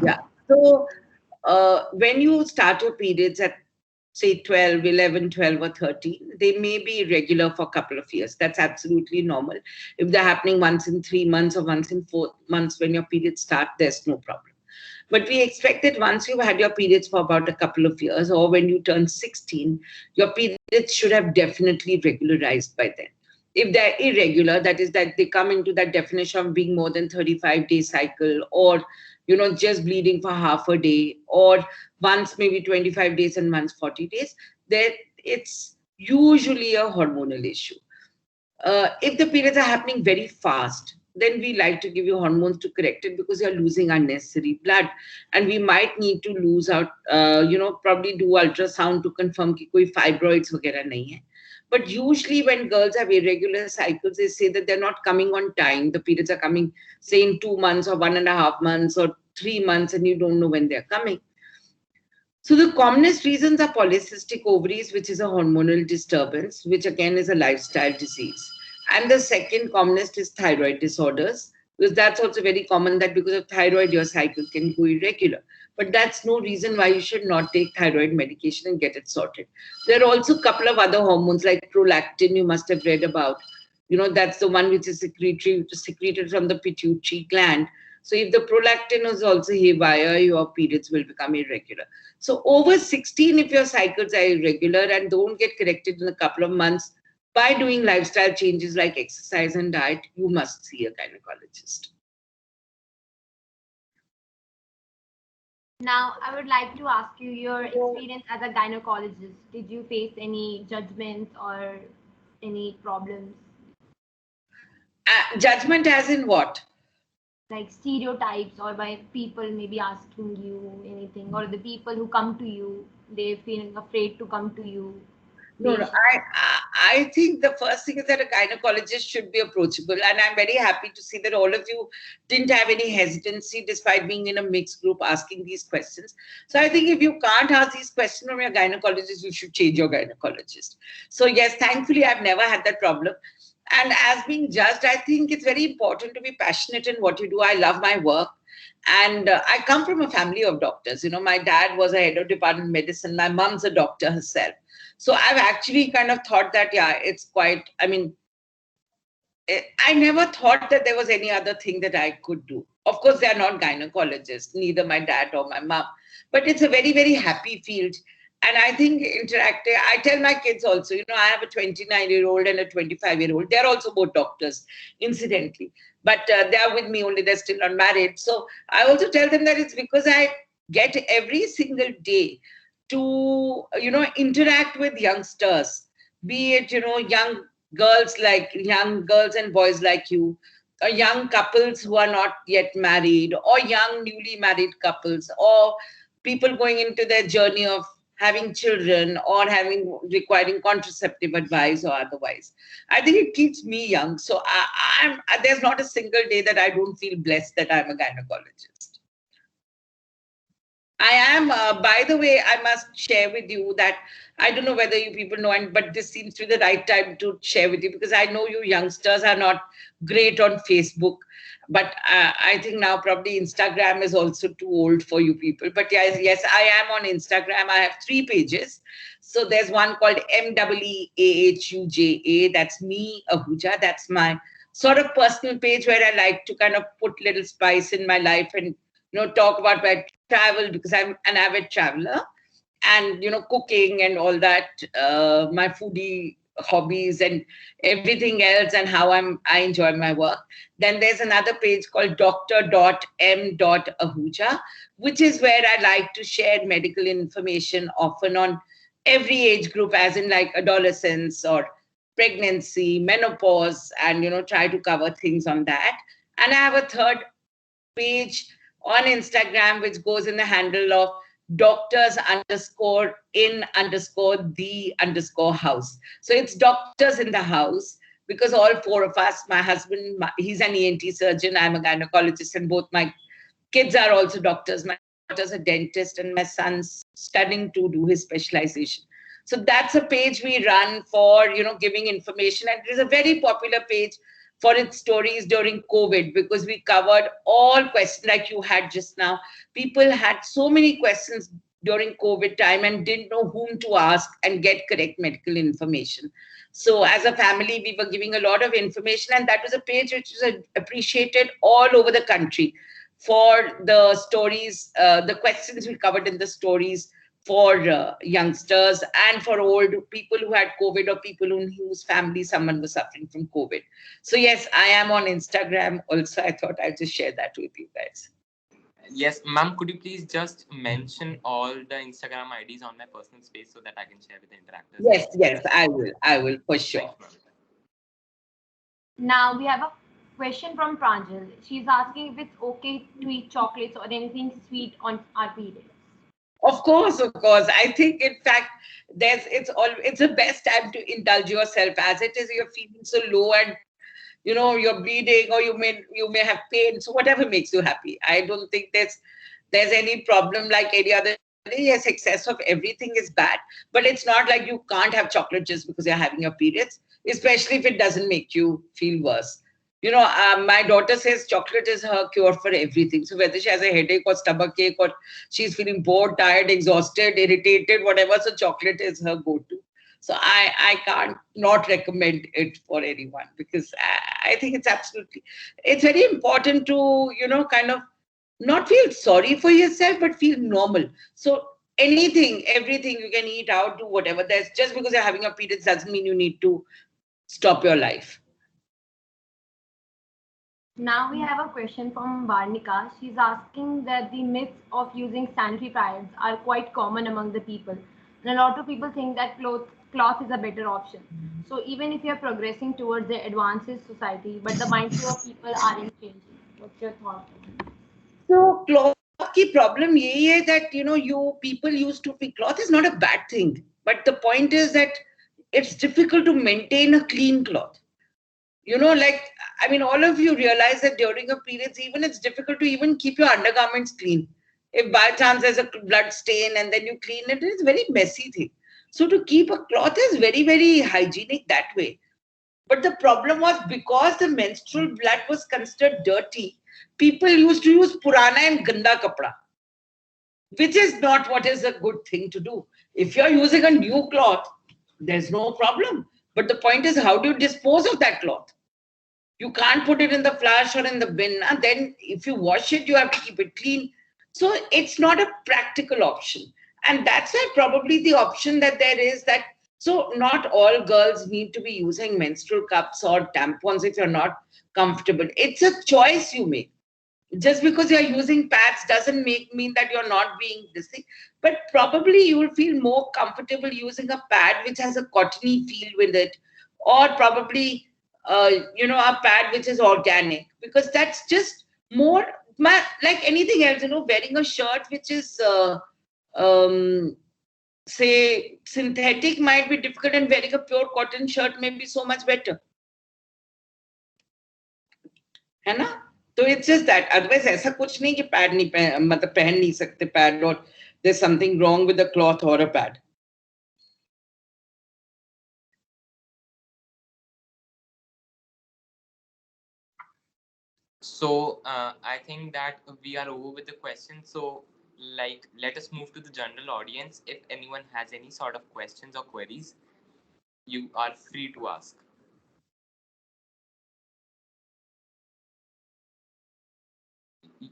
Yeah. So when you start your periods at say 12, 11, 12 or 13, they may be irregular for a couple of years. That's absolutely normal. If they're happening once in 3 months or once in 4 months when your periods start, there's no problem. But we expect that once you've had your periods for about a couple of years, or when you turn 16, your periods should have definitely regularized by then. If they're irregular, that is that they come into that definition of being more than 35-day cycle, or just bleeding for half a day, or once maybe 25 days and once 40 days, then it's usually a hormonal issue. If the periods are happening very fast, then we like to give you hormones to correct it, because you're losing unnecessary blood, and we might need to lose out, probably do ultrasound to confirm कि कोई fibroids वगैरह नहीं है. But usually when girls have irregular cycles, they say that they're not coming on time. The periods are coming, say, in 2 months or 1.5 months or 3 months, and you don't know when they're coming. So the commonest reasons are polycystic ovaries, which is a hormonal disturbance, which again is a lifestyle disease. And the second commonest is thyroid disorders, because that's also very common, that because of thyroid, your cycle can go irregular. But that's no reason why you should not take thyroid medication and get it sorted. There are also a couple of other hormones like prolactin, you must have read about. That's the one which is secreted from the pituitary gland. So if the prolactin is also haywire, your periods will become irregular. So over 16, if your cycles are irregular and don't get corrected in a couple of months by doing lifestyle changes like exercise and diet, you must see a gynecologist.
Now, I would like to ask you your experience as a gynecologist. Did you face any judgments or any problems?
Judgment as in what?
Like stereotypes, or by people maybe asking you anything, or the people who come to you, they feeling afraid to come to you.
No, I think the first thing is that a gynecologist should be approachable, and I'm very happy to see that all of you didn't have any hesitancy despite being in a mixed group asking these questions. So I think if you can't ask these questions from your gynecologist, you should change your gynecologist. So yes, thankfully I've never had that problem. And as being judged, I think it's very important to be passionate in what you do. I love my work. And I come from a family of doctors. My dad was a head of department of medicine. My mom's a doctor herself. So I've actually kind of thought that, yeah, it's quite, I never thought that there was any other thing that I could do. Of course, they are not gynecologists, neither my dad or my mom. But it's a very, very happy field. And I think interacting, I tell my kids also, I have a 29-year-old and a 25-year-old. They're also both doctors, incidentally. But they're with me only, they're still not married. So I also tell them that it's because I get every single day to, interact with youngsters, be it, young girls and boys like you, or young couples who are not yet married, or young newly married couples, or people going into their journey of having children or requiring contraceptive advice or otherwise. I think it keeps me young. So there's not a single day that I don't feel blessed that I'm a gynecologist. I am, by the way, I must share with you that I don't know whether you people know, but this seems to be the right time to share with you, because I know you youngsters are not great on Facebook. But I think now probably Instagram is also too old for you people. But yes, I am on Instagram. I have 3 pages. So there's one called MEEAHUJA. That's me, Ahuja. That's my sort of personal page where I like to kind of put little spice in my life and talk about where I travel, because I'm an avid traveler, and cooking and all that, my foodie hobbies and everything else, and how I enjoy my work. Then there's another page called Dr.M.Ahuja, which is where I like to share medical information, often on every age group, as in like adolescence or pregnancy, menopause, and try to cover things on that. And I have a third page on Instagram, which goes in the handle of doctors underscore in underscore the underscore house. So it's doctors in the house, because all four of us, my husband, he's an ENT surgeon, I'm a gynecologist, and both my kids are also doctors. My daughter's a dentist, and my son's studying to do his specialization. So that's a page we run for, giving information. And it is a very popular page for its stories during COVID, because we covered all questions like you had just now. People had so many questions during COVID time and didn't know whom to ask and get correct medical information. So as a family, we were giving a lot of information, and that was a page which was appreciated all over the country for the stories, the questions we covered in the stories for youngsters and for old people who had COVID, or people in whose family someone was suffering from COVID. So yes, I am on Instagram also. I thought I'd just share that with you guys.
Yes, ma'am, could you please just mention all the Instagram IDs on my personal space so that I can share with the interactors?
Yes, I will for sure.
Now we have a question from Pranjal. She's asking if it's okay to eat chocolates or anything sweet on our periods.
Of course. I think, in fact, it's the best time to indulge yourself. As it is, you're feeling so low, and you're bleeding, or you may have pain. So whatever makes you happy. I don't think there's any problem like any other. Yes, excess of everything is bad, but it's not like you can't have chocolate just because you're having your periods, especially if it doesn't make you feel worse. My daughter says chocolate is her cure for everything. So whether she has a headache or stomach ache, or she's feeling bored, tired, exhausted, irritated, whatever, so chocolate is her go-to. So I can't not recommend it for anyone, because I think it's very important to, kind of not feel sorry for yourself, but feel normal. So anything, everything you can eat out, do whatever. There's just because you're having a period doesn't mean you need to stop your life.
Now we have a question from Varnika. She's asking that the myths of using sanitary pads are quite common among the people. And a lot of people think that cloth is a better option. So even if you're progressing towards the advanced society, but the mindset of people aren't changing. What's your thought?
So cloth ki problem yehi hai that, you people used to be, cloth is not a bad thing. But the point is that it's difficult to maintain a clean cloth. All of you realize that during your periods, even it's difficult to even keep your undergarments clean. If by chance there's a blood stain and then you clean it, it's a very messy thing. So to keep a cloth is very, very hygienic that way. But the problem was, because the menstrual blood was considered dirty, people used to use purana and ganda kapda, which is not what is a good thing to do. If you're using a new cloth, there's no problem. But the point is, how do you dispose of that cloth? You can't put it in the flush or in the bin. And then if you wash it, you have to keep it clean. So it's not a practical option. And that's why probably the option that there is that, so not all girls need to be using menstrual cups or tampons if you're not comfortable. It's a choice you make. Just because you're using pads doesn't mean that you're not being this thing. But probably you will feel more comfortable using a pad which has a cottony feel with it, or probably a pad which is organic, because that's just more like anything else. Wearing a shirt which is say synthetic might be difficult, and wearing a pure cotton shirt may be so much better. है ना? तो it's just that. Otherwise ऐसा कुछ नहीं कि pad नहीं मतलब पहन नहीं सकते पैड, और there's something wrong with the cloth or a pad.
So I think that we are over with the questions. So like, let us move to the general audience. If anyone has any sort of questions or queries, you are free to ask.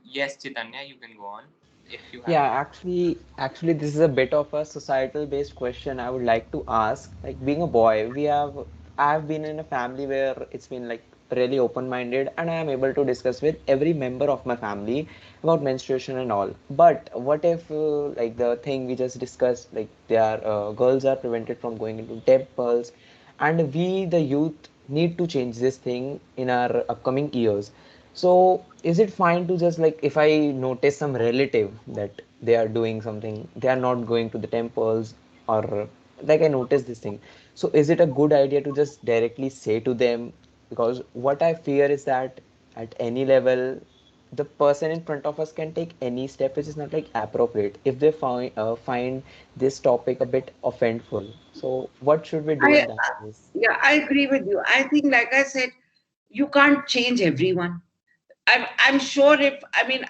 Yes, Chaitanya, you can go on if you have.
Yeah, actually, this is a bit of a societal-based question I would like to ask. Like being a boy, I've been in a family where it's been like really open-minded, and I am able to discuss with every member of my family about menstruation and all. But what if, like the thing we just discussed, like girls are prevented from going into temples, and we, the youth, need to change this thing in our upcoming years. So is it fine to just like if I notice some relative that they are doing something, they are not going to the temples, or like I notice this thing. So is it a good idea to just directly say to them? Because what I fear is that at any level, the person in front of us can take any step which is not like appropriate if they find this topic a bit offendful. So what should we do
I
in that case?
Yeah, I agree with you. I think, like I said, you can't change everyone. I'm sure if, I mean,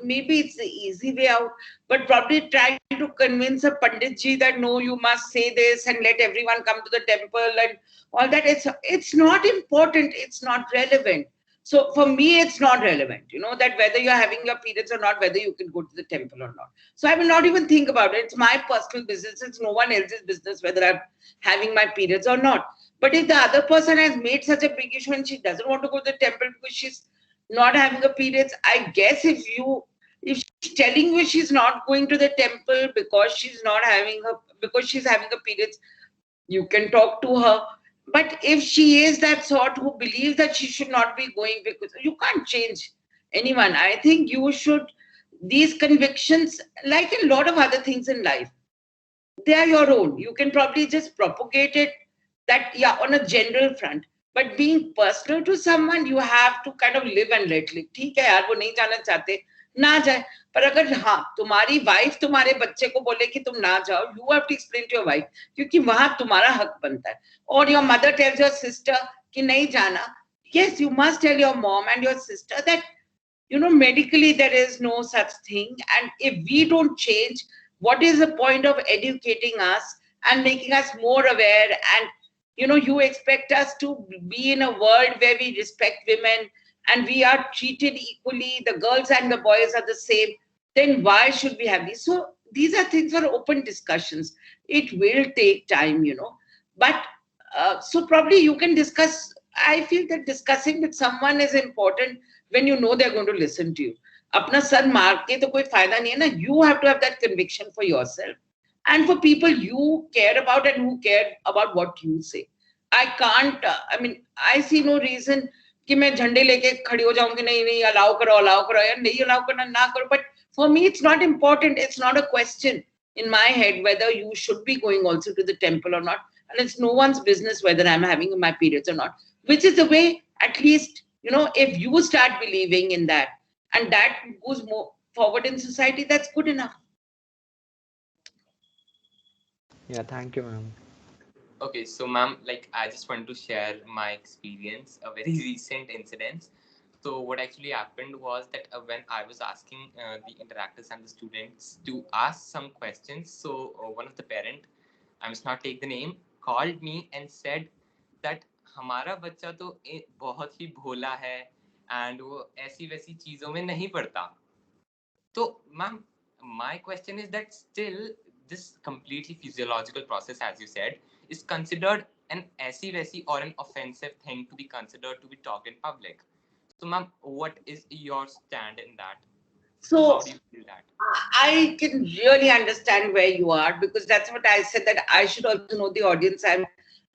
maybe it's the easy way out, but probably trying to convince a Pandit ji that no, you must say this and let everyone come to the temple and all that. It's not important. It's not relevant. So for me, it's not relevant. You know that whether you're having your periods or not, whether you can go to the temple or not. So I will not even think about it. It's my personal business. It's no one else's business whether I'm having my periods or not. But if the other person has made such a big issue and she doesn't want to go to the temple because she's not having a periods, I guess if she's telling you she's not going to the temple because she's having a periods, you can talk to her. But if she is that sort who believes that she should not be going, because you can't change anyone, I think you should, these convictions, like a lot of other things in life, they are your own. You can probably just propagate it, that, yeah, on a general front. But being personal to someone, you have to kind of live and let live. ठीक है यार, वो नहीं जाना चाहते, ना जाए. पर अगर हाँ तुम्हारी वाइफ तुम्हारे बच्चे को बोले कि तुम ना जाओ, you have to explain to your wife, क्योंकि वहां तुम्हारा हक बनता है. Or your mother tells your sister कि नहीं जाना. Yes, you must tell your mom and your sister that, you know, medically there is no such thing, and if we don't change, what is the point of educating us and making us more aware? And you know, you expect us to be in a world where we respect women and we are treated equally, the girls and the boys are the same, then why should we have these? So these are things for open discussions. It will take time, you know, but so probably you can discuss. I feel that discussing with someone is important when you know they're going to listen to you. अपना sir मार के तो कोई फायदा नहीं है ना. You have to have that conviction for yourself and for people you care about and who care about what you say. I can't, I mean, I see no reason कि मैं झंडे लेके खड़ी हो जाऊंगी, नहीं नहीं अलाउ करो यार, नहीं अलाउ करना ना करो. But for me it's not important. It's not a question in my head whether you should be going also to the temple or not, and it's no one's business whether I'm having my periods or not, which is the way, at least, you know, if you start believing in that and that goes more forward in society, that's good enough.
Yeah, thank you, ma'am.
Okay, so ma'am, like I just want to share my experience, a very recent incident. So what actually happened was that when I was asking the interactors and the students to ask some questions, so one of the parent, I must not take the name, called me and said that हमारा बच्चा तो बहुत ही भोला है and वो ऐसी वैसी चीजों में नहीं पड़ता. So ma'am, my question is that still this completely physiological process, as you said, is considered an ऐसी वैसी or an offensive thing to be considered to be talked in public. So ma'am, what is your stand in that?
So
how do you feel that?
I can really understand where you are, because that's what I said, that I should also know the audience I'm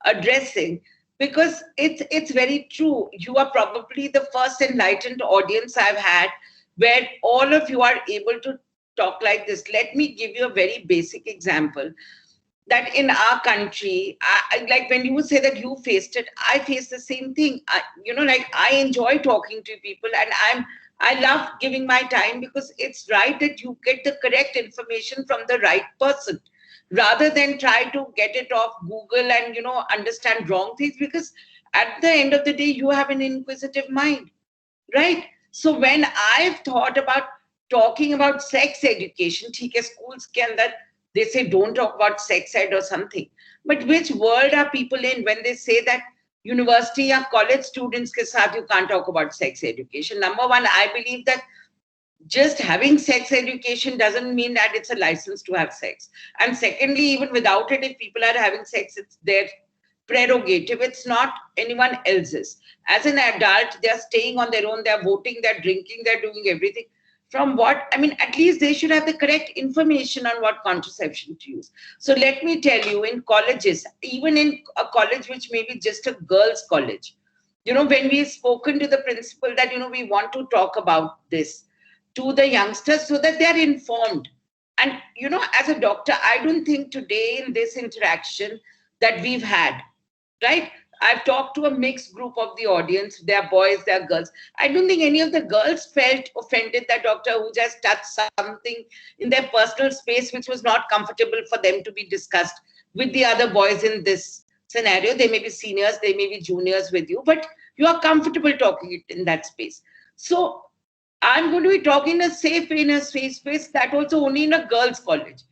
addressing, because it's very true. You are probably the first enlightened audience I've had where all of you are able to talk like this. Let me give you a very basic example that in our country, like when you say that you faced it, I faced the same thing. You know, like I enjoy talking to people, and I love giving my time, because it's right that you get the correct information from the right person rather than try to get it off Google and, you know, understand wrong things, because at the end of the day, you have an inquisitive mind, right? So when I've thought about talking about sex education, theek hai, schools ke andar they say don't talk about sex ed or something. But which world are people in when they say that university or college students ke saath you can't talk about sex education? Number one, I believe that just having sex education doesn't mean that it's a license to have sex. And secondly, even without it, if people are having sex, it's their prerogative. It's not anyone else's. As an adult, they're staying on their own, they're voting, they're drinking, they're doing everything. From what, I mean, at least they should have the correct information on what contraception to use. So let me tell you, in colleges, even in a college which may be just a girls' college, when we've spoken to the principal that, we want to talk about this to the youngsters so that they are informed. And, as a doctor, I don't think today in this interaction that we've had, right? I've talked to a mixed group of the audience. There are boys, there are girls. I don't think any of the girls felt offended that Dr. Ahuja has touched something in their personal space which was not comfortable for them to be discussed with the other boys in this scenario. They may be seniors, they may be juniors with you, but you are comfortable talking it in that space. So I'm going to be talking in a safe space, that also only in a girls' college.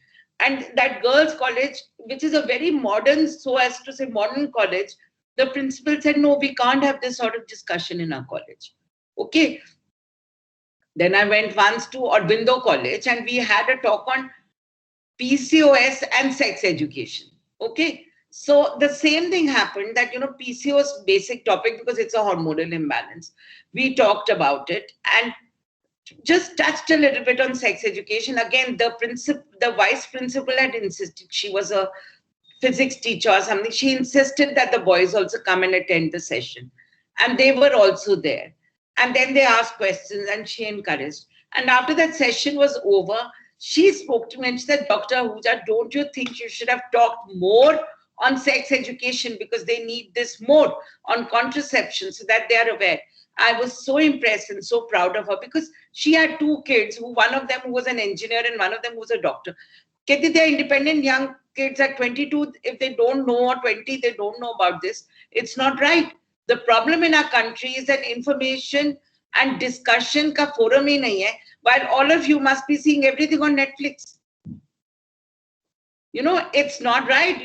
And that girls' college, which is a very modern, so as to say modern college, the principal said, no, we can't have this sort of discussion in our college. Okay. Then I went once to Aurobindo College and we had a talk on PCOS and sex education. Okay. So the same thing happened that, PCOS basic topic, because it's a hormonal imbalance. We talked about it and just touched a little bit on sex education. Again, the vice principal had insisted, she was a physics teacher or something, she insisted that the boys also come and attend the session. And they were also there. And then they asked questions and she encouraged. And after that session was over, she spoke to me and she said, Dr. Ahuja, don't you think you should have talked more on sex education, because they need this more on contraception so that they are aware. I was so impressed and so proud of her, because she had two kids, one of them who was an engineer and one of them who was a doctor. Keti, they're independent young kids at 22. If they don't know, or 20, they don't know about this, it's not right. The problem in our country is that information and discussion ka forum hi nahi hai, while all of you must be seeing everything on Netflix. It's not right.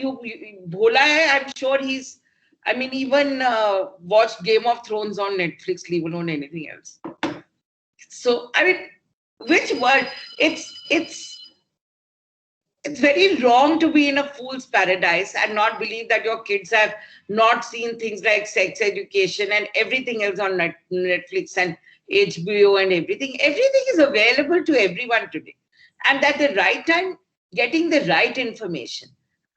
Bhola hai, I'm sure even watched Game of Thrones on Netflix, leave alone anything else. So, which word? It's very wrong to be in a fool's paradise and not believe that your kids have not seen things like sex education and everything else on Netflix and HBO and everything. Everything is available to everyone today. And at the right time, getting the right information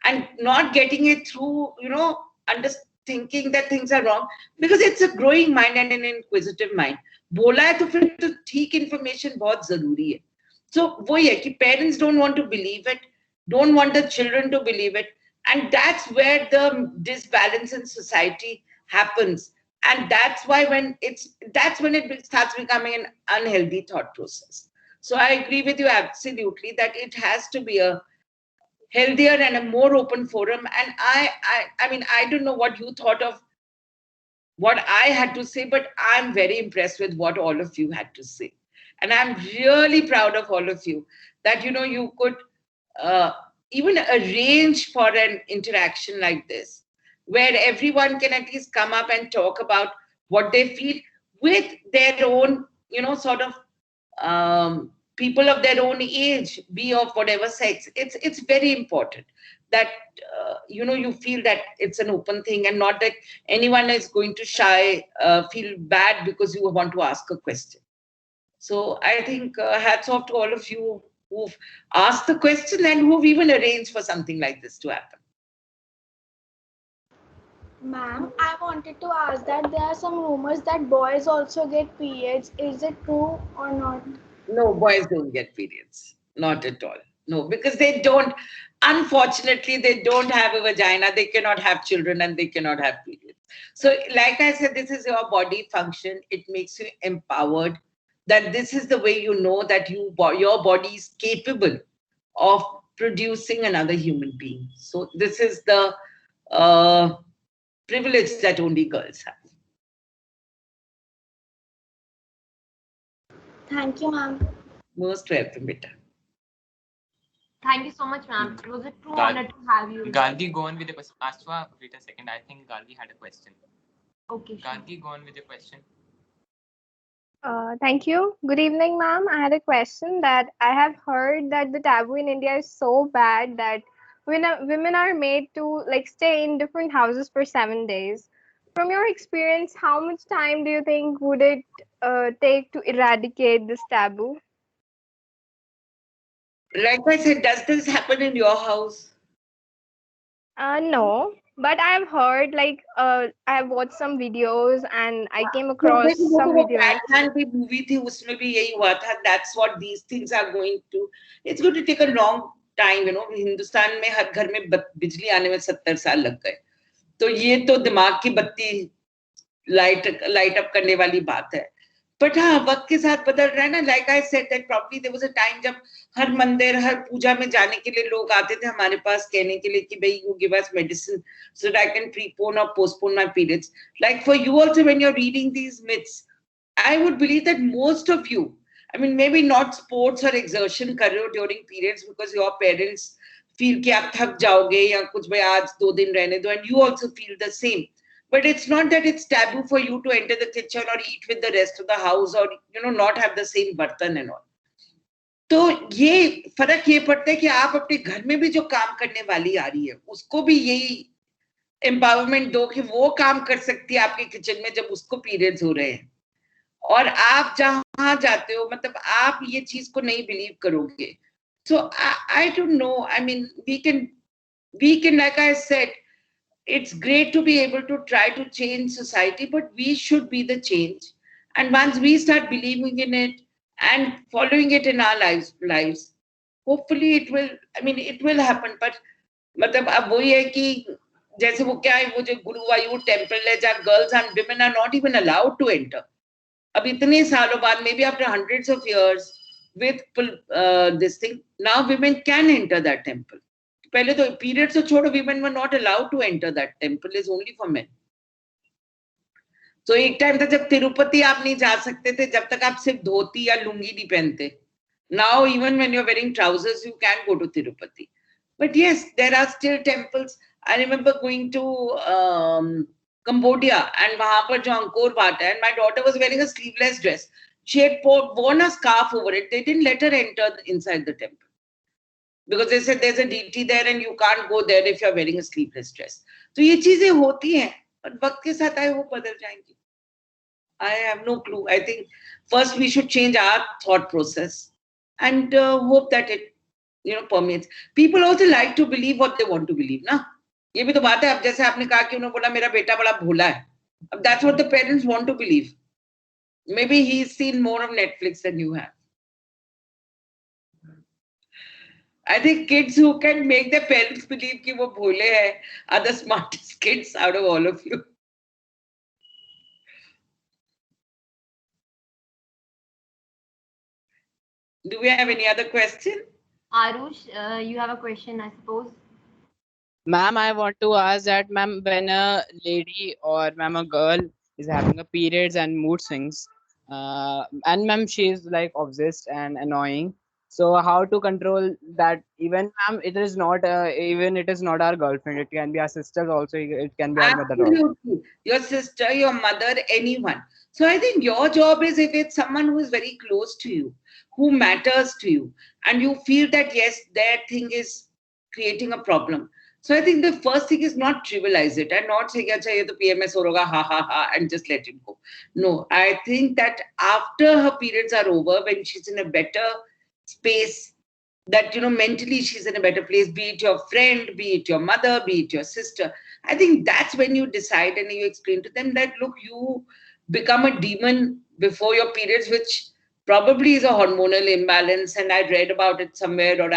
and not getting it through, thinking that things are wrong, because it's a growing mind and an inquisitive mind. बोला है तो फिर तो ठीक information बहुत जरूरी है. So वही है कि parents don't want to believe it, don't want the children to believe it, and that's where the disbalance in society happens. And that's when it starts becoming an unhealthy thought process. So I agree with you absolutely that it has to be a healthier and a more open forum. And I don't know what you thought of what I had to say, but I'm very impressed with what all of you had to say. And I'm really proud of all of you that, you could even arrange for an interaction like this, where everyone can at least come up and talk about what they feel with their own, sort of people of their own age, be of whatever sex. It's very important that you feel that it's an open thing and not that anyone is going to feel bad because you want to ask a question. So I think hats off to all of you who've asked the question and who've even arranged for something like this to happen.
Ma'am, I wanted to ask that there are some rumors that boys also get periods. Is it true or not?
No, boys don't get periods. Not at all. No, because they don't, unfortunately, they don't have a vagina. They cannot have children and they cannot have periods. So, like I said, this is your body function. It makes you empowered. That this is the way you know that your body is capable of producing another human being. So, this is the privilege that only girls have.
Thank you, ma'am.
Most welcome, beta.
Thank you so much, ma'am. It was a true
Gal-
honor to have you.
Gargi, go on with the question. Ashwa, wait a second. I think Gargi had a question.
Okay, sure.
Gargi, go on with your question.
Thank you. Good evening, ma'am. I had a question that I have heard that the taboo in India is so bad that women are made to like stay in different houses for 7 days. From your experience, how much time do you think would it take to eradicate this taboo?
Like I said, does this happen in your house?
No, but I have heard like I have watched some videos and I came
तो
across
देखो
some
वो
videos.
Pattern भी movie थी उसमें भी यही हुआ था. That's what these things are going to. It's going to take a long time, you know. Hindustan में हर घर में बिजली आने में 70 साल लग गए. तो ये तो दिमाग की बत्ती लाइट अप करने वाली बात है. बट हाँ, वक्त के साथ बदल रहा है ना. Like I said that probably there was a time जब हर मंदिर, हर पूजा में जाने के लिए लोग आते थे हमारे पास कहने के लिए कि भाई you give us medicine so that I can prepone or postpone my periods. Like for you also, when you're reading these myths, I would believe that most of you, I mean, maybe not sports or exertion कर रहे हो during periods because your parents feel कि आप थक जाओगे या कुछ भाई आज 2 दिन रहने दो, and you also feel the same. But it's not that it's taboo for you to enter the kitchen or eat with the rest of the house or, you know, not have the same bartan and all. तो ये फर्क ये पड़ता है कि आप अपने घर में भी जो काम करने वाली आ रही है उसको भी यही एम्पावरमेंट दो कि वो काम कर सकती है आपके किचन में जब उसको पीरियड्स हो रहे हैं. और आप जहां जाते हो मतलब आप ये चीज को नहीं बिलीव करोगे. So I don't know. I mean, we can, like I said, it's great to be able to try to change society, but we should be the change. And once we start believing in it and following it in our lives, hopefully it will happen. But मतलब अब वही है कि जैसे वो क्या है वो जो गुरुवायूर टेम्पल है जहाँ girls and women are not even allowed to enter. अब इतने सालों बाद, maybe after hundreds of years, with this thing, now women can enter that temple. पहले तो periods तो छोड़ो, women were not allowed to enter that temple. Is only for men. तो एक टाइम था जब तिरुपति आप नहीं जा सकते थे जब तक आप सिर्फ धोती या लुंगी नहीं पहनते. Now even when you're wearing trousers, you can go to Tirupati. But yes, there are still temples. I remember going to Cambodia and वहां पर जो अंकोर वाट है, and my daughter was wearing a sleeveless dress. She had worn a scarf over it. They didn't let her enter inside the temple because they said there's a deity there and you can't go there if you're wearing a sleeveless dress. तो ये चीजें होती हैं और वक्त के साथ आए वो बदल जाएंगी. I have no clue. I think first we should change our thought process and hope that it, you know, permeates. People also like to believe what they want to believe, ना? ये भी तो बात है. अब जैसे आपने कहा कि उन्होंने बोला मेरा बेटा बड़ा भोला है. अब that's what the parents want to believe. Maybe he's seen more of Netflix than you have. I think kids who can make their parents believe कि वो भोले हैं are the smartest kids out of all of you. Do we have any other question?
Arush, you have a question, I suppose.
Ma'am, I want to ask that, ma'am, when a lady or ma'am a girl is having a periods and mood swings, and ma'am she is like obsessed and annoying. So how to control that? Even ma'am, it is not even it is not our girlfriend. It can be our sisters also. It can be our mother also.
Absolutely. Your sister, your mother, anyone. So I think your job is if it's someone who is very close to you, who matters to you, and you feel that yes, their thing is creating a problem. So I think the first thing is not trivialize it and not say, "Acha, ye to PMS ho raga, ha ha ha," and just let it go. No, I think that after her periods are over, when she's in a better space, that, you know, mentally she's in a better place, be it your friend, be it your mother, be it your sister. I think that's when you decide and you explain to them that, look, you become a demon before your periods, which probably is a hormonal imbalance. And I read about it somewhere, or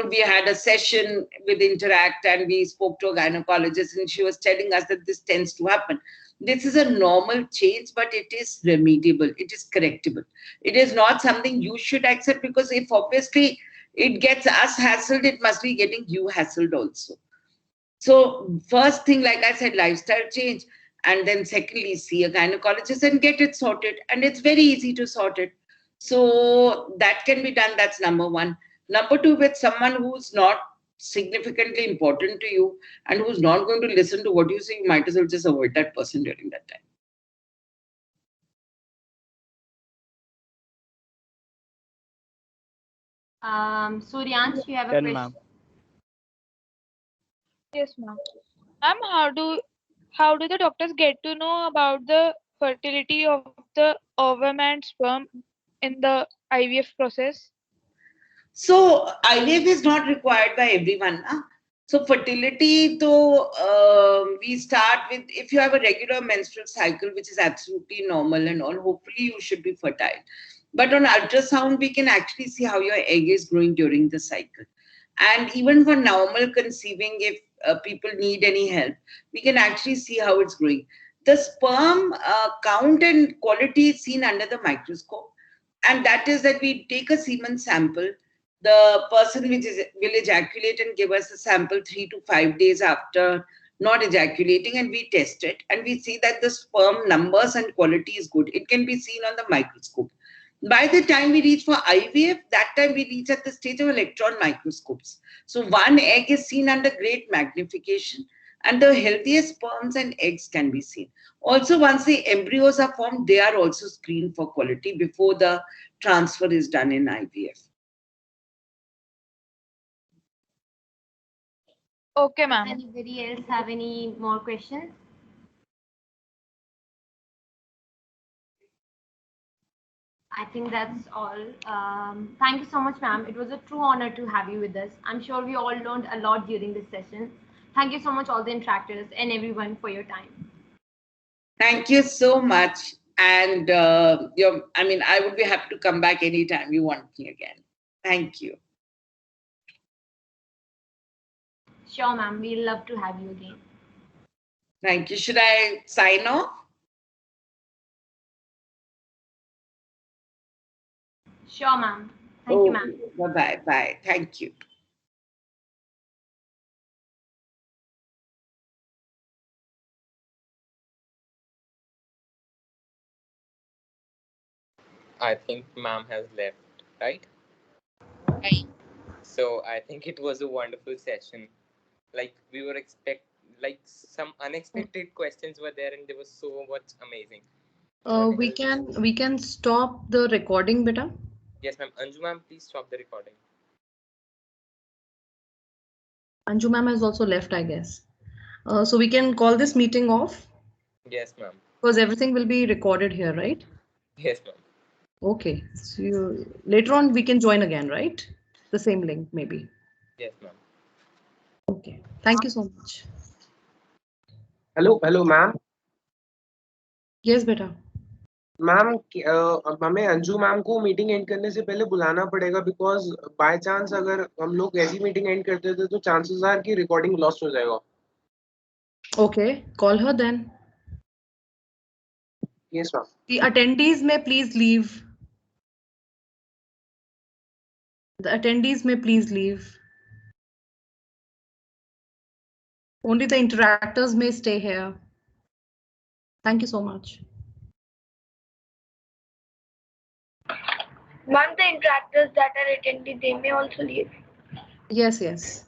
we had a session with Interact and we spoke to a gynecologist and she was telling us that this tends to happen. This is a normal change, but it is remediable. It is correctable. It is not something you should accept, because if obviously it gets us hassled, it must be getting you hassled also. So first thing, like I said, lifestyle change. And then secondly, see a gynecologist and get it sorted. And it's very easy to sort it. So that can be done. That's number one. Number two, with someone who's not significantly important to you and who's not going to listen to what you say, you might as well just avoid that person during that time.
Suryansh, you have a
Done,
question?
ma'am.
Yes, ma'am. Ma'am, how do the doctors get to know about the fertility of the ovum and sperm in the IVF process?
So IVF is not required by everyone. Na? So fertility, though, we start with, if you have a regular menstrual cycle, which is absolutely normal and all, hopefully you should be fertile. But on ultrasound, we can actually see how your egg is growing during the cycle. And even for normal conceiving, if people need any help, we can actually see how it's growing. The sperm count and quality is seen under the microscope. And that is that we take a semen sample, the person will ejaculate and give us a sample 3 to 5 days after not ejaculating, and we test it and we see that the sperm numbers and quality is good. It can be seen on the microscope. By the time we reach for IVF, that time we reach at the stage of electron microscopes. So one egg is seen under great magnification and the healthiest sperms and eggs can be seen. Also, once the embryos are formed, they are also screened for quality before the transfer is done in IVF.
Okay, ma'am.
Anybody else have any more questions? I think that's all. Thank you so much, ma'am. It was a true honor to have you with us. I'm sure we all learned a lot during this session. Thank you so much, all the interactors and everyone, for your time.
Thank you so much. And I would be happy to come back anytime you want me again. Thank you.
Sure, ma'am. We'd love to have you again.
Thank you. Should I sign off?
Sure, ma'am. Thank you, ma'am.
Bye-bye. Bye. Thank you.
I think ma'am has left, right?
Right.
So I think it was a wonderful session. Like we were like some unexpected questions were there, and they were so much amazing.
We can stop the recording, beta.
Yes, ma'am. Anju ma'am, please stop the recording.
Anju ma'am has also left, I guess. So we can call this meeting off
Yes, ma'am.
because everything will be recorded here, right?
Yes, ma'am.
Okay. So later on we can join again, right? The same link, maybe.
Yes, ma'am.
Okay. Thank you so much.
Hello, ma'am.
Yes, beta.
Ma'am हमें Anju ma'am को meeting and करने से पहले बुलाना पड़ेगा because by chance अगर हम लोग ऐसी मीटिंग एंड करते थे तो चांसेस आर कि रिकॉर्डिंग लॉस्ट हो जाएगा.
Okay, call her then.
Yes, ma'am.
The attendees may please leave. The attendees may please leave. Only the interactors may stay here. Thank you so much.
Ma'am, the interactors that are attending, they may also leave.
Yes, yes.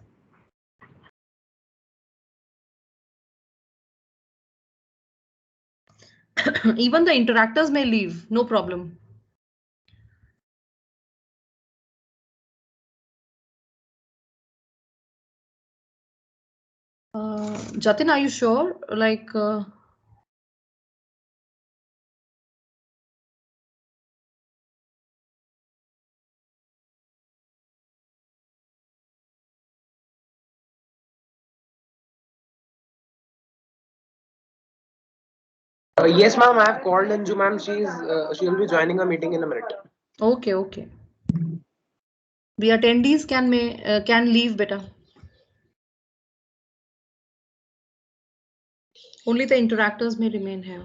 Even the interactors may leave, no problem. Jatin, are you sure? Like,
Yes, ma'am. I have called Anju ma'am. She'll be joining a meeting in a minute.
Okay, okay. The attendees can leave better. Only the interactors may remain here.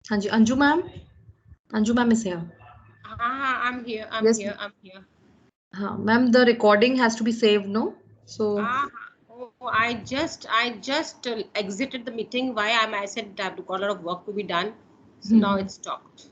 Hanji, Anju ma'am? Anju ma'am is here.
I'm here.
Yes,
I'm here.
ma'am, the recording has to be saved, no? So,
Oh, I just exited the meeting. Why I said I have got a lot of work to be done. So now it's stopped.